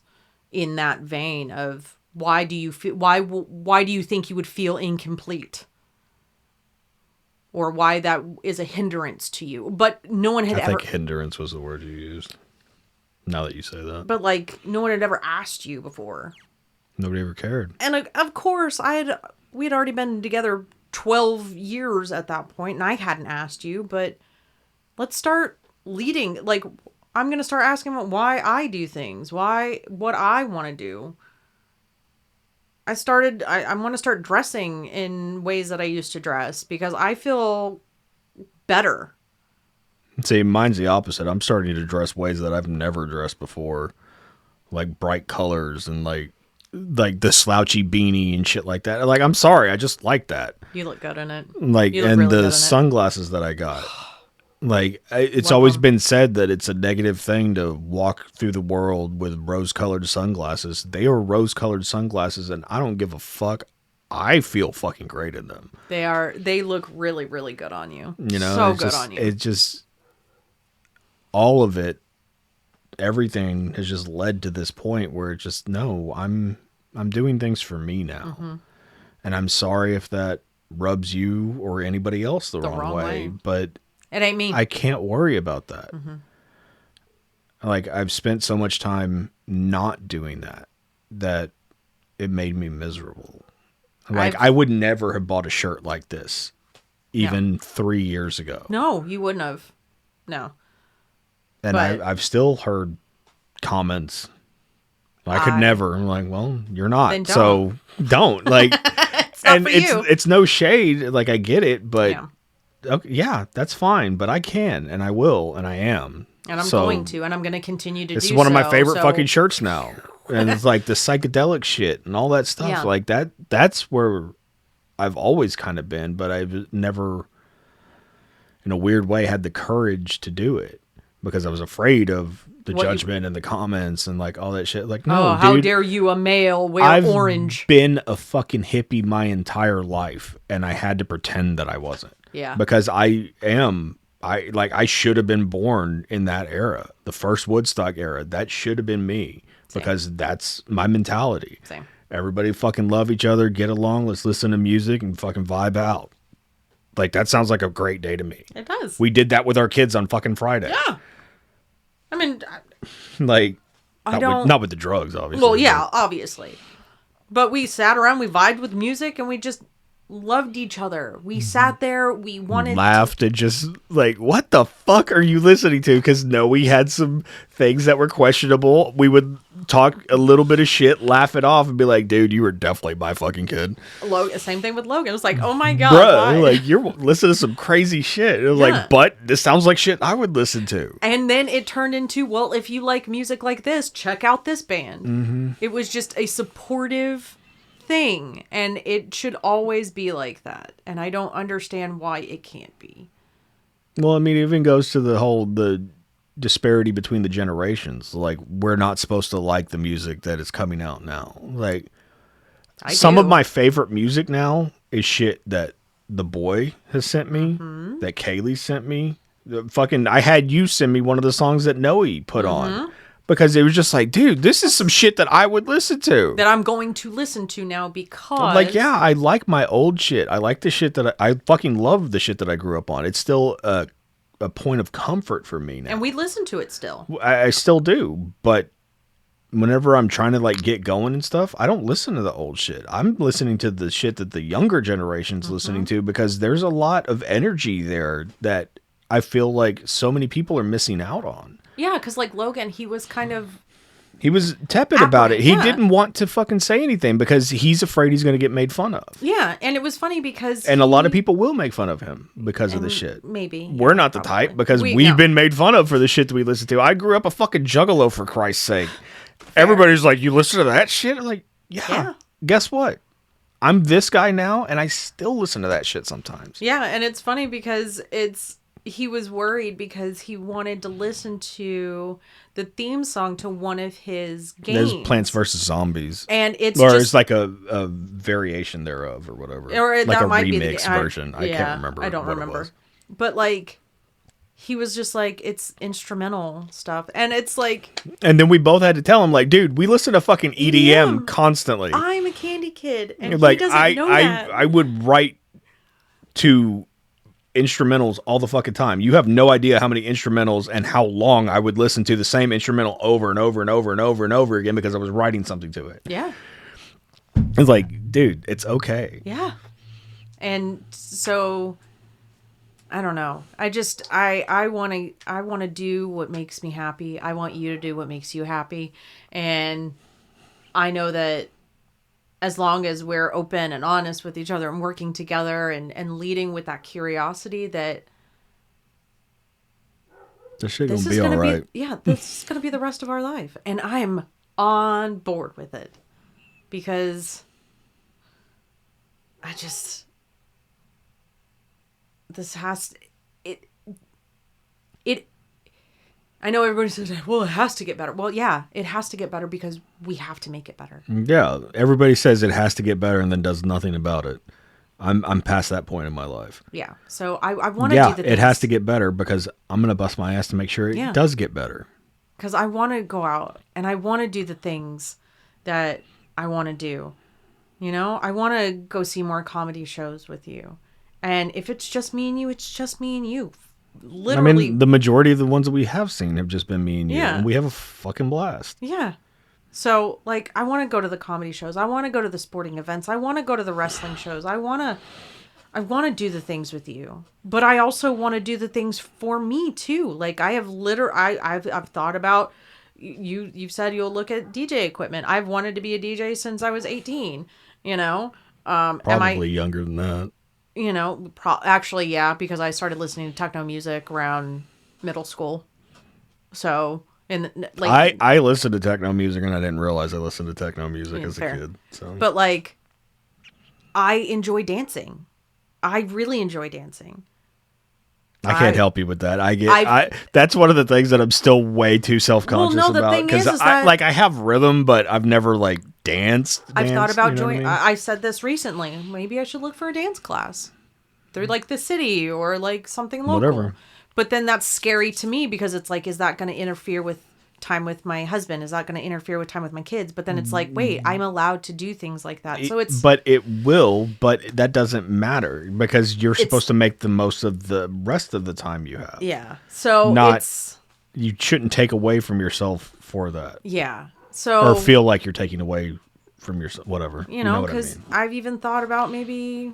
in that vein of why do you think you would feel incomplete? Or why that is a hindrance to you. But no one had I think hindrance was the word you used. Now that you say that. But, like, no one had ever asked you before. Nobody ever cared. And, of course, we had already been together 12 years at that point, and I hadn't asked you, but let's start leading. Like, I'm going to start asking about why I do things. What I want to do. I want to start dressing in ways that I used to dress because I feel better. See, mine's the opposite. I'm starting to dress ways that I've never dressed before. Like bright colors and like the slouchy beanie and shit like that. Like, I'm sorry. I just like that. You look good in it. Like, and really the sunglasses that I got. Like, it's always been said that it's a negative thing to walk through the world with rose-colored sunglasses. They are rose-colored sunglasses, and I don't give a fuck. I feel fucking great in them. They look really, really good on you. You know, so good on you. It's just, all of it, everything has just led to this point where it's just, no, I'm doing things for me now. Mm-hmm. And I'm sorry if that rubs you or anybody else the wrong way, but... It ain't me. I can't worry about that. Mm-hmm. Like, I've spent so much time not doing that it made me miserable. Like, I would never have bought a shirt like this even 3 years ago. No, you wouldn't have. No. And I've still heard comments. I could never. I'm like, well, you're not. Then don't. So don't. Like, it's not for you. It's no shade. Like, I get it, but... Yeah. Okay, yeah, that's fine, but I can, and I will, and I am. And I'm going to, and I'm going to continue to do so. It's one of my favorite fucking shirts now. And it's like the psychedelic shit and all that stuff. Yeah. Like, that's where I've always kind of been, but I've never, in a weird way, had the courage to do it. Because I was afraid of the judgment and the comments and, like, all that shit. Like, no, dude. How dare you, a male, wear orange. I've been a fucking hippie my entire life, and I had to pretend that I wasn't. Yeah. Because I should have been born in that era. The first Woodstock era. That should have been me. Same. Because that's my mentality. Same. Everybody fucking love each other, get along, let's listen to music and fucking vibe out. Like, that sounds like a great day to me. It does. We did that with our kids on fucking Friday. Yeah. I mean... like, not with the drugs, obviously. Well, yeah, obviously. But we sat around, we vibed with music, and we just... loved each other. We sat there, we laughed and just like, what the fuck are you listening to? Because we had some things that were questionable. We would talk a little bit of shit, laugh it off, and be like, dude, you were definitely my fucking kid. Same thing with Logan. It was like, oh my god, bruh, like, you're listening to some crazy shit. It was like, but this sounds like shit I would listen to. And then it turned into, well, if you like music like this, check out this band. Mm-hmm. It was just a supportive thing, and it should always be like that. And I don't understand why it can't be. Well, I mean, it even goes to the disparity between the generations. Like, we're not supposed to like the music that is coming out now. Like, some of my favorite music now is shit that the boy has sent me, that Kaylee sent me. I had you send me one of the songs that Noe put on. Because it was just like, dude, this is some shit that I would listen to. That I'm going to listen to now because... I'm like, yeah, I like my old shit. I like the shit that I fucking love the shit that I grew up on. It's still a point of comfort for me now. And we listen to it still. I still do. But whenever I'm trying to like get going and stuff, I don't listen to the old shit. I'm listening to the shit that the younger generation's listening to because there's a lot of energy there that I feel like so many people are missing out on. Yeah, because like Logan, he was kind of... He was tepid about it. He didn't want to fucking say anything because he's afraid he's going to get made fun of. Yeah, and it was funny because... And a lot of people will make fun of him because of the shit. Maybe. We're not the type because we've been made fun of for the shit that we listen to. I grew up a fucking juggalo, for Christ's sake. Everybody's like, you listen to that shit? I'm like, yeah. Guess what? I'm this guy now, and I still listen to that shit sometimes. Yeah, and it's funny because he was worried because he wanted to listen to the theme song to one of his games. There's Plants vs. Zombies. And it's it's like a variation thereof or whatever. Or like that a might remix be version. I can't remember. I don't remember. But like, he was just like, it's instrumental stuff. And it's like... And then we both had to tell him, like, dude, we listen to fucking EDM constantly. I'm a candy kid. And like, he doesn't know that. I would write to... instrumentals all the fucking time. You have no idea how many instrumentals and how long I would listen to the same instrumental over and over and over and over and over again because I was writing something to it. Yeah. It's like, dude, it's okay. Yeah. And so I don't know. I want to do what makes me happy. I want you to do what makes you happy. And I know that as long as we're open and honest with each other and working together and leading with that curiosity, that this shit gonna be all right. This is gonna be the rest of our life, and I'm on board with it because I know everybody says, well, it has to get better. Well, yeah, it has to get better because we have to make it better. Yeah, everybody says it has to get better and then does nothing about it. I'm past that point in my life. Yeah, so I want to do the things. Yeah, it has to get better because I'm going to bust my ass to make sure it does get better. Because I want to go out and I want to do the things that I want to do. You know, I want to go see more comedy shows with you. And if it's just me and you, it's just me and you. Literally. I mean, the majority of the ones that we have seen have just been me and you. Yeah. And we have a fucking blast. Yeah. So, like, I want to go to the comedy shows. I want to go to the sporting events. I want to go to the wrestling shows. I want to do the things with you. But I also want to do the things for me, too. Like, I have I've thought about... You've said you'll look at DJ equipment. I've wanted to be a DJ since I was 18, you know? Probably younger than that. You know, actually, yeah, because I started listening to techno music around middle school. So, like, I listened to techno music and I didn't realize I listened to techno music as a kid. So, but like, I enjoy dancing. I really enjoy dancing. I can't help you with that. That's one of the things that I'm still way too self-conscious about. Because I have rhythm, but I've never like danced. I've thought about joining. I said this recently. Maybe I should look for a dance class through like the city or like something local. Whatever. But then that's scary to me because it's like, is that going to interfere with time with my husband? Is that going to interfere with time with my kids? But then it's like, wait, I'm allowed to do things like that. So but it will, but that doesn't matter because you're supposed to make the most of the rest of the time you have. Yeah. So you shouldn't take away from yourself for that. Yeah. So, or feel like you're taking away from yourself, whatever. You know, because I've even thought about maybe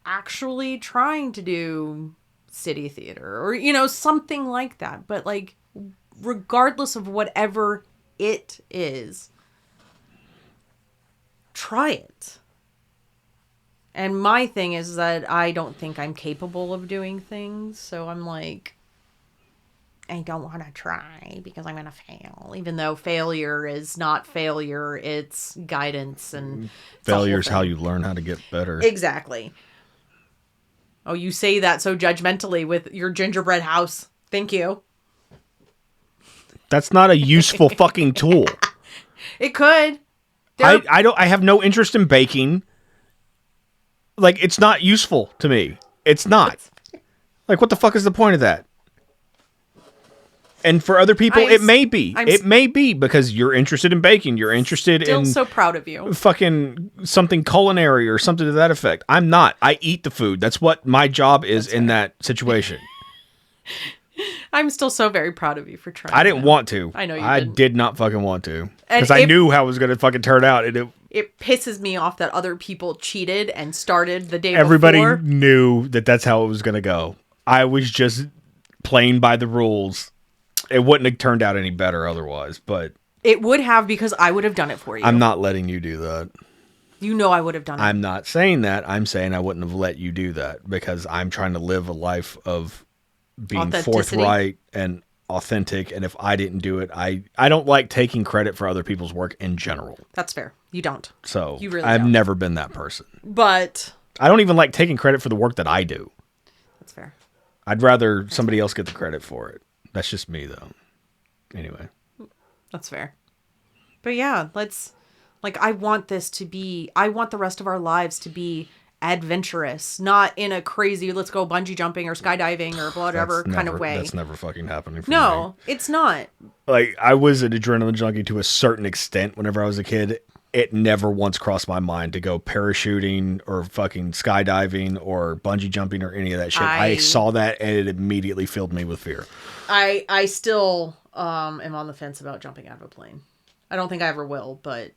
actually trying to do city theater or, you know, something like that. But like, regardless of whatever it is, try it. And my thing is that I don't think I'm capable of doing things. So I'm like, I don't want to try because I'm going to fail. Even though failure is not failure, it's guidance. And failure is how you learn how to get better. Exactly. Oh, you say that so judgmentally with your gingerbread house. Thank you. That's not a useful fucking tool. It could. I have no interest in baking. Like, it's not useful to me. It's not. Like, what the fuck is the point of that? And for other people, it may be. It may be because you're interested in baking. You're interested in... so proud of you. Fucking something culinary or something to that effect. I'm not. I eat the food. That's what my job is in that situation. I'm still so very proud of you for trying. I didn't want to. I know you I didn't. did not fucking want to. Because I knew how it was going to fucking turn out. And it pisses me off that other people cheated and started the day everybody before. Everybody knew that that's how it was going to go. I was just playing by the rules. It wouldn't have turned out any better otherwise, but... It would have, because I would have done it for you. I'm not letting you do that. You know I would have done it. I'm not saying that. I'm saying I wouldn't have let you do that, because I'm trying to live a life of being forthright and authentic, and if I didn't do it, I don't like taking credit for other people's work in general. That's fair. You don't. So, you really I've don't. never been that person. But... I don't even like taking credit for the work that I do. That's fair. I'd rather somebody else get the credit for it. That's just me, though. Anyway. That's fair. But yeah, I want the rest of our lives to be adventurous, not in a crazy, let's go bungee jumping or skydiving or whatever kind of way. That's never fucking happening for me. No, it's not. Like, I was an adrenaline junkie to a certain extent whenever I was a kid. It never once crossed my mind to go parachuting or fucking skydiving or bungee jumping or any of that shit. I saw that and it immediately filled me with fear. I still am on the fence about jumping out of a plane. I don't think I ever will, but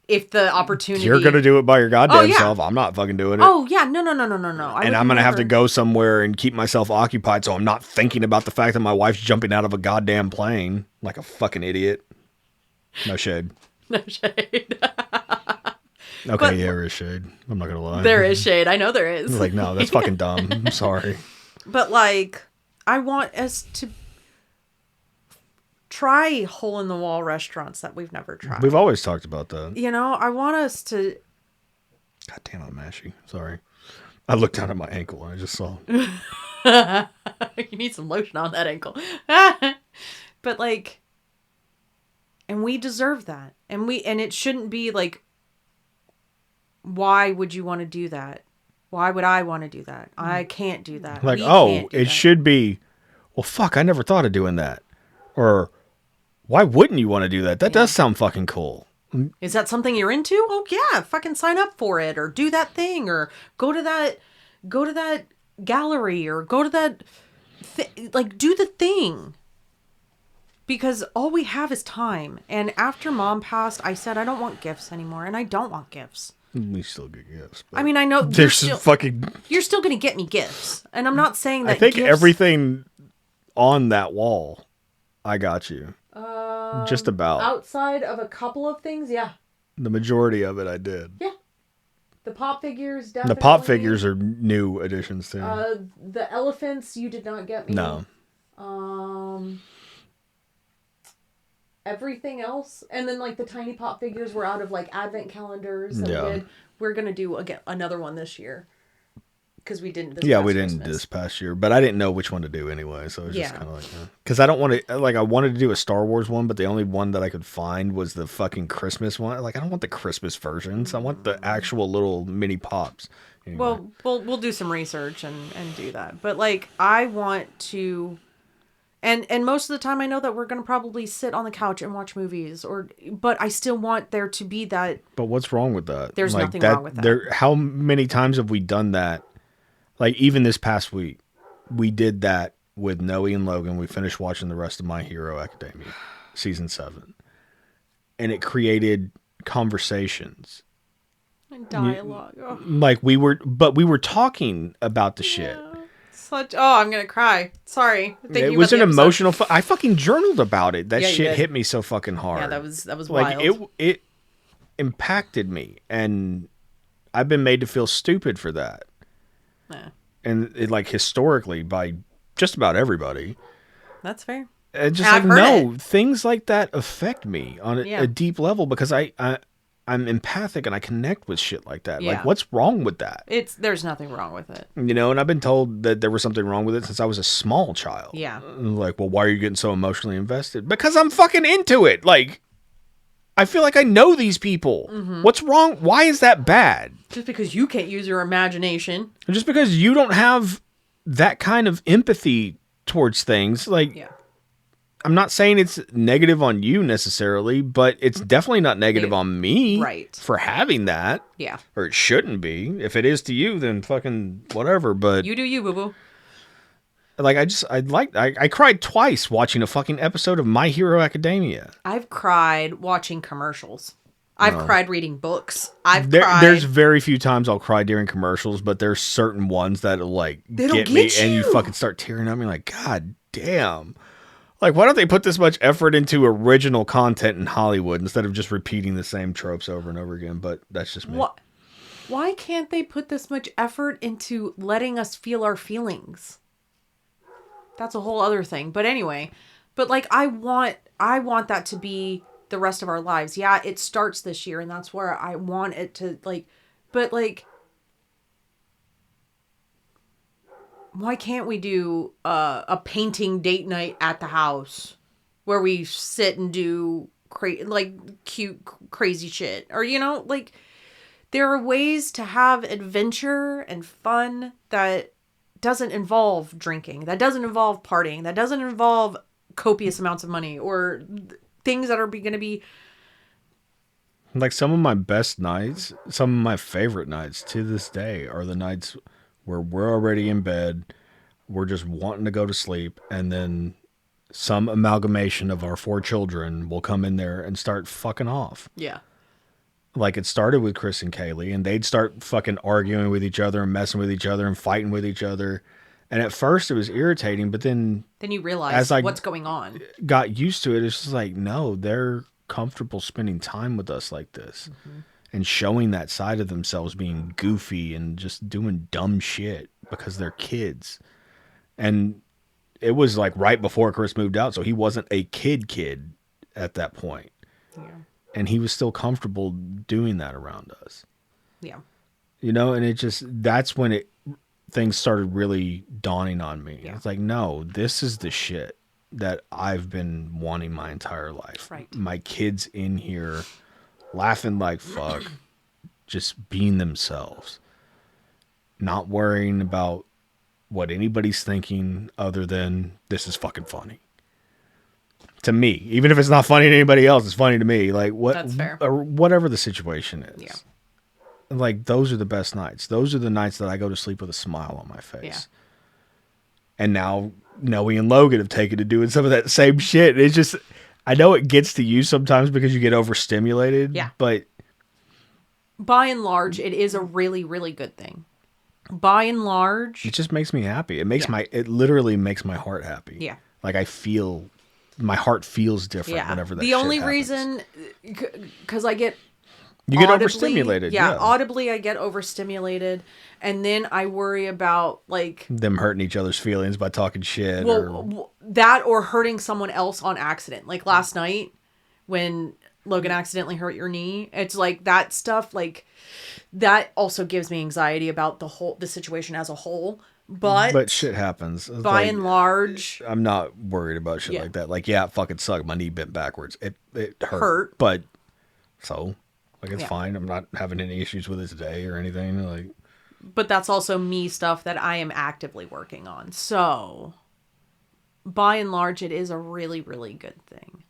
if the opportunity... You're going to do it by your goddamn self. I'm not fucking doing it. Oh, yeah. No. And I'm going to have to go somewhere and keep myself occupied so I'm not thinking about the fact that my wife's jumping out of a goddamn plane like a fucking idiot. No shade. No shade. Okay, yeah, there is shade. I'm not going to lie. There is shade. I know there is. Like, no, that's fucking dumb. I'm sorry. But, like, I want us to try hole-in-the-wall restaurants that we've never tried. We've always talked about that. You know, I want us to... God damn, I'm ashy. Sorry. I looked down at my ankle and I just saw... You need some lotion on that ankle. But, like... And we deserve that. And it shouldn't be like, why would you want to do that? Why would I want to do that? I can't do that. Like, it should be, well, fuck, I never thought of doing that. Or, why wouldn't you want to do that? That does sound fucking cool. Is that something you're into? Oh, yeah, fucking sign up for it. Or do that thing. Or go to that gallery. Or go to that, do the thing. Because all we have is time. And after Mom passed, I said, I don't want gifts anymore. And I don't want gifts. We still get gifts. I mean, I know you're still going to get me gifts. And I'm not saying that I think everything on that wall, I got you. Just about. Outside of a couple of things, yeah. The majority of it I did. Yeah. The pop figures, definitely. The pop figures are new additions too. The elephants you did not get me. No. Everything else, and then like the tiny pop figures were out of like advent calendars that we did. We're gonna do another one this year because we didn't. We didn't this past year, but I didn't know which one to do anyway, so it was just kind of like because I don't want to I wanted to do a Star Wars one, but the only one that I could find was the fucking Christmas one. Like I don't want the Christmas versions. I want the actual little mini pops. Anyway. Well, we'll do some research and do that, but like I want to. And most of the time I know that we're going to probably sit on the couch and watch movies but I still want there to be that. But what's wrong with that? There's nothing wrong with that. How many times have we done that? Like even this past week, we did that with Noe and Logan. We finished watching the rest of My Hero Academia, season 7. And it created conversations. And dialogue. Like we were talking about the shit. I'm gonna cry. Sorry. It was an emotional. I fucking journaled about it. That shit hit me so fucking hard. Yeah, that was wild. Like it impacted me, and I've been made to feel stupid for that. Yeah. And it, like historically by just about everybody, that's fair. Just like, no, things like that affect me on a deep level because I'm empathic and I connect with shit like that. Yeah. Like, what's wrong with that? There's nothing wrong with it. You know, and I've been told that there was something wrong with it since I was a small child. Yeah. Like, well, why are you getting so emotionally invested? Because I'm fucking into it. Like, I feel like I know these people. Mm-hmm. What's wrong? Why is that bad? Just because you can't use your imagination. Just because you don't have that kind of empathy towards things. Like, I'm not saying it's negative on you necessarily, but it's definitely not negative on me for having that. Yeah. Or it shouldn't be. If it is to you, then fucking whatever. But you do you, boo-boo. Like, I cried twice watching a fucking episode of My Hero Academia. I've cried watching commercials. I've cried reading books. Cried. There's very few times I'll cry during commercials, but there's certain ones that like get me and you fucking start tearing at me like, God damn. Like, why don't they put this much effort into original content in Hollywood instead of just repeating the same tropes over and over again? But that's just me. Why can't they put this much effort into letting us feel our feelings? That's a whole other thing. But anyway, like, I want that to be the rest of our lives. Yeah, it starts this year, and that's where I want it to, like, but like, why can't we do a painting date night at the house where we sit and do cute, crazy shit? Or, you know, like, there are ways to have adventure and fun that doesn't involve drinking, that doesn't involve partying, that doesn't involve copious amounts of money or things that are going to be... Like, some of my best nights, some of my favorite nights to this day are the nights where we're already in bed, we're just wanting to go to sleep, and then some amalgamation of our 4 children will come in there and start fucking off. Yeah. Like, it started with Chris and Kaylee, and they'd start fucking arguing with each other and messing with each other and fighting with each other. And at first it was irritating, but then you realize what's going on. Got used to it. It's just like, no, they're comfortable spending time with us like this. Mm-hmm. And showing that side of themselves being goofy and just doing dumb shit because they're kids. And it was like right before Chris moved out, so he wasn't a kid at that point. Yeah. And he was still comfortable doing that around us. Yeah. You know, and it just, that's when things started really dawning on me. Yeah. It's like, no, this is the shit that I've been wanting my entire life. Right. My kids in here laughing like fuck, just being themselves, not worrying about what anybody's thinking other than this is fucking funny. To me, even if it's not funny to anybody else, it's funny to me. Like, what? That's fair. Or whatever the situation is. Yeah. Like, those are the best nights. Those are the nights that I go to sleep with a smile on my face. Yeah. And now Noe and Logan have taken to doing some of that same shit. It's just, I know it gets to you sometimes because you get overstimulated. Yeah. But by and large, it is a really, really good thing. By and large, it just makes me happy. It makes it literally makes my heart happy. Yeah. Like, my heart feels different whenever that shit happens. The only reason, because I get... You get overstimulated. Yeah, audibly I get overstimulated. And then I worry about, like... them hurting each other's feelings by talking shit. That or hurting someone else on accident. Like last night when Logan accidentally hurt your knee. It's like that stuff, like... That also gives me anxiety about the situation as a whole. But shit happens. By and large, I'm not worried about shit like that. Like, yeah, it fucking sucked. My knee bent backwards. It hurt. But so, like, it's fine. I'm not having any issues with it today or anything. Like, but that's also me stuff that I am actively working on. So, by and large, it is a really, really good thing.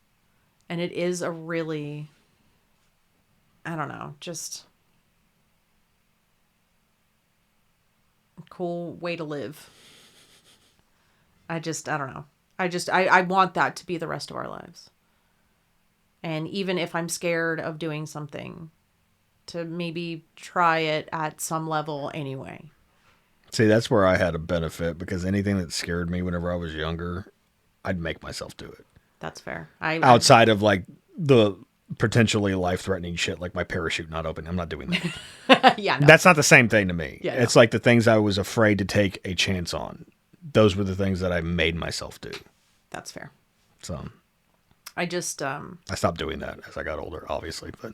And it is a really, I don't know, just cool way to live. I don't know. I want that to be the rest of our lives. And even if I'm scared of doing something, to maybe try it at some level anyway. See, that's where I had a benefit, because anything that scared me whenever I was younger, I'd make myself do it. That's fair. Outside of like the potentially life-threatening shit like my parachute not open. I'm not doing that. Yeah, no. That's not the same thing to me. Yeah, it's like the things I was afraid to take a chance on. Those were the things that I made myself do. That's fair. So I just I stopped doing that as I got older, obviously, but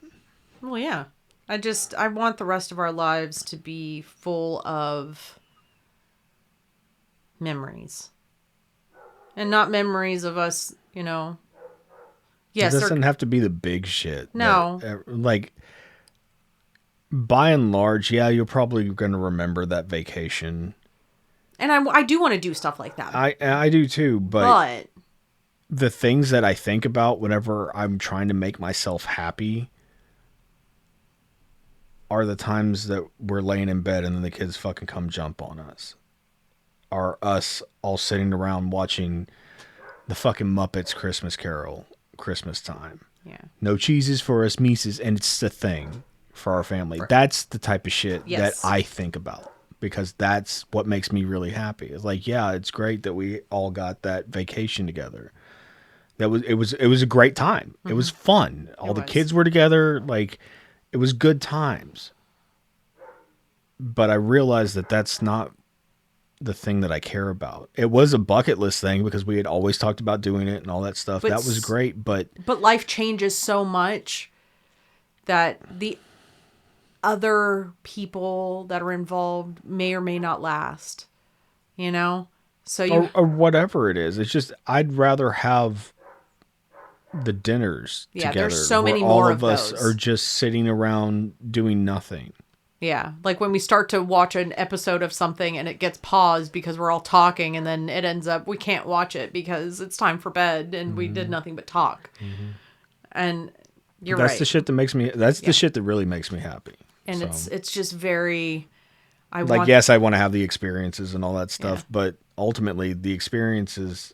well, yeah. I want the rest of our lives to be full of memories. And not memories of us, Yes, it doesn't have to be the big shit. No. Like, by and large, yeah, you're probably going to remember that vacation. And I do want to do stuff like that. I do too, but the things that I think about whenever I'm trying to make myself happy are the times that we're laying in bed and then the kids fucking come jump on us. Are us all sitting around watching the fucking Muppets Christmas Carol, Christmas time. Yeah. No cheeses for us Mises, and it's the thing for our family. That's the type of shit that I think about, because that's what makes me really happy. It's like, yeah, it's great that we all got that vacation together. It was a great time. Mm-hmm. It was fun. All the kids were together. Like, it was good times. But I realized that that's not the thing that I care about. It was a bucket list thing because we had always talked about doing it and all that stuff. That was great, but life changes so much that the other people that are involved may or may not last. So or whatever it is. It's just I'd rather have the dinners together. There's so many more all of us those. Are just sitting around doing nothing. Yeah, like when we start to watch an episode of something and it gets paused because we're all talking, and then it ends up we can't watch it because it's time for bed and we did nothing but talk. Mm-hmm. And you're right. That's the shit that makes me. That's the shit that really makes me happy. And it's just very. Yes, I want to have the experiences and all that stuff, but ultimately the experiences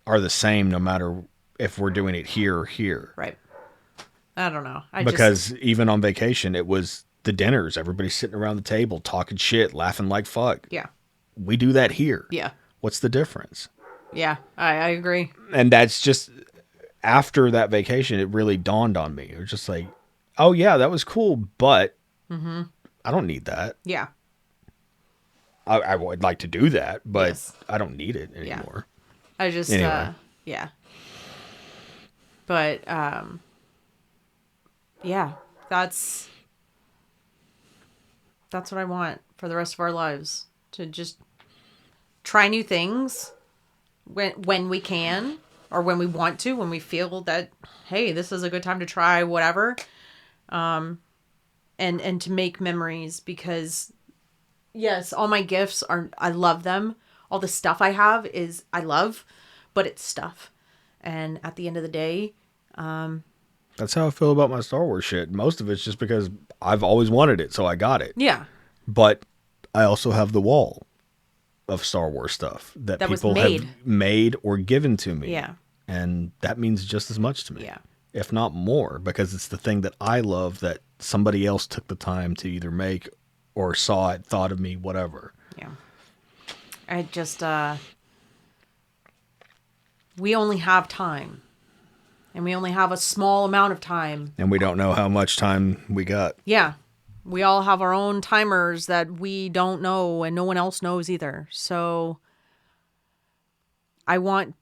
are the same no matter if we're doing it here or here. Right. I don't know. Because even on vacation, it was the dinners. Everybody's sitting around the table talking shit, laughing like fuck. Yeah. We do that here. Yeah. What's the difference? Yeah, I agree. And that's just after that vacation, it really dawned on me. It was just like, oh yeah, that was cool, but I don't need that. Yeah. I would like to do that, but I don't need it anymore. I just, anyway. yeah. But, yeah, that's what I want for the rest of our lives. To just try new things when we can, or when we want to, when we feel that, hey, this is a good time to try whatever. And to make memories, because yes, all my gifts I love them. All the stuff I have I love, but it's stuff. And at the end of the day, that's how I feel about my Star Wars shit. Most of it's just because I've always wanted it, so I got it. Yeah. But I also have the wall of Star Wars stuff that people have made or given to me. Yeah. And that means just as much to me. Yeah. If not more, because it's the thing that I love that somebody else took the time to either make or saw it, thought of me, whatever. Yeah. I just, we only have time. And we only have a small amount of time. And we don't know how much time we got. Yeah. We all have our own timers that we don't know and no one else knows either. So I want,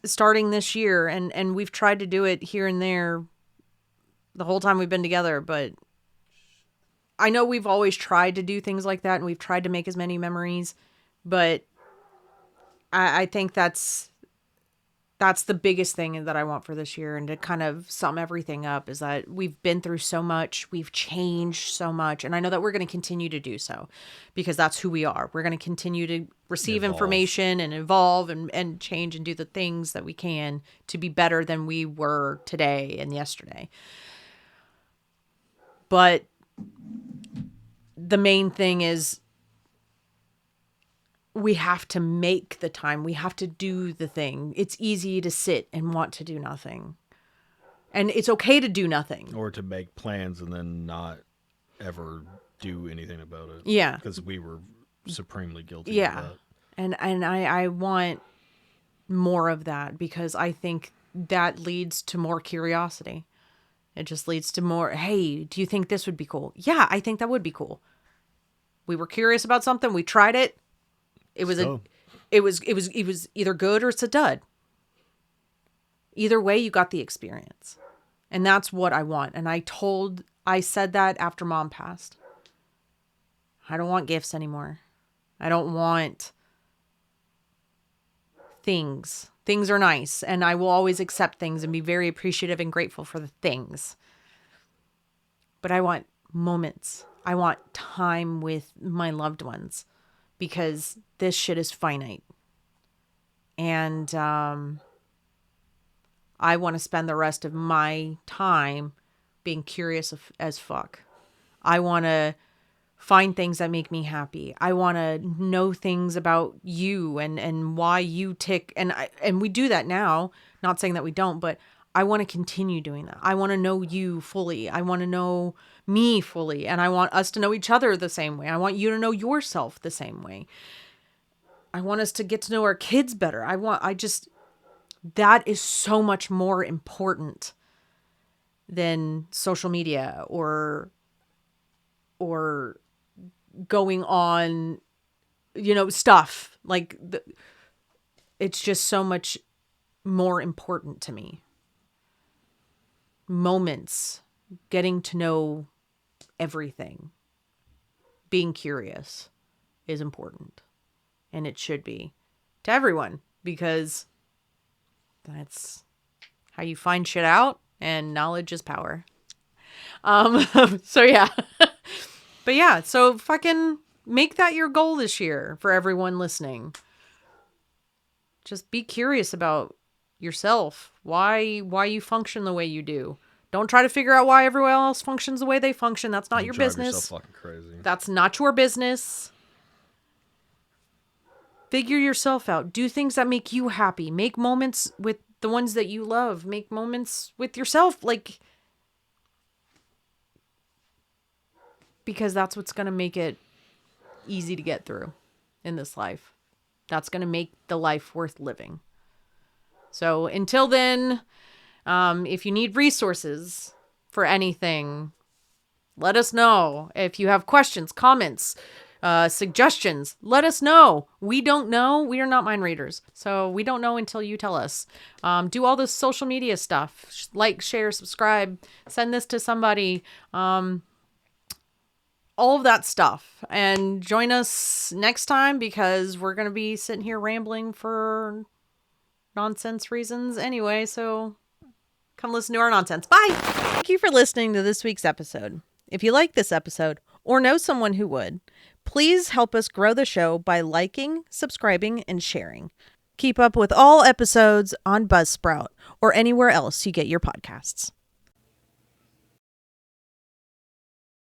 starting this year, and we've tried to do it here and there the whole time we've been together, but I know we've always tried to do things like that, and we've tried to make as many memories, but I think that's the biggest thing that I want for this year. And to kind of sum everything up is that we've been through so much, we've changed so much, and I know that we're going to continue to do so because that's who we are. We're going to continue to receive information and evolve and change and do the things that we can to be better than we were today and yesterday. But the main thing is we have to make the time. We have to do the thing. It's easy to sit and want to do nothing. And it's okay to do nothing. Or to make plans and then not ever do anything about it. Yeah. Because we were supremely guilty of that. And I want more of that, because I think that leads to more curiosity. It just leads to more, hey, do you think this would be cool? Yeah, I think that would be cool. We were curious about something. We tried it. It was either good or it's a dud. Either way, you got the experience. And that's what I want. And I said that after Mom passed. I don't want gifts anymore. I don't want things. Things are nice, and I will always accept things and be very appreciative and grateful for the things. But I want moments. I want time with my loved ones, because this shit is finite. And I want to spend the rest of my time being curious as fuck. I want to find things that make me happy. I want to know things about you and why you tick. And we do that now. Not saying that we don't, but I want to continue doing that. I want to know you fully. I want to know me fully. And I want us to know each other the same way. I want you to know yourself the same way. I want us to get to know our kids better. That is so much more important than social media or going on, stuff like it's just so much more important to me. Moments, getting to know everything, being curious is important, and it should be to everyone, because that's how you find shit out, and knowledge is power. So yeah. But yeah, so fucking make that your goal this year for everyone listening. Just be curious about yourself, why you function the way you do. Don't try to figure out why everyone else functions the way they function. That's not your business. Yourself fucking crazy. That's not your business. Figure yourself out. Do things that make you happy. Make moments with the ones that you love. Make moments with yourself, because that's what's going to make it easy to get through in this life. That's going to make the life worth living. So until then, if you need resources for anything, let us know. If you have questions, comments, suggestions, let us know. We don't know. We are not mind readers. So we don't know until you tell us. Do all this social media stuff. Like, share, subscribe, send this to somebody. All of that stuff. And join us next time, because we're going to be sitting here rambling for nonsense reasons anyway. So come listen to our nonsense. Bye. Thank you for listening to this week's episode. If you like this episode or know someone who would, please help us grow the show by liking, subscribing, and sharing. Keep up with all episodes on Buzzsprout or anywhere else you get your podcasts.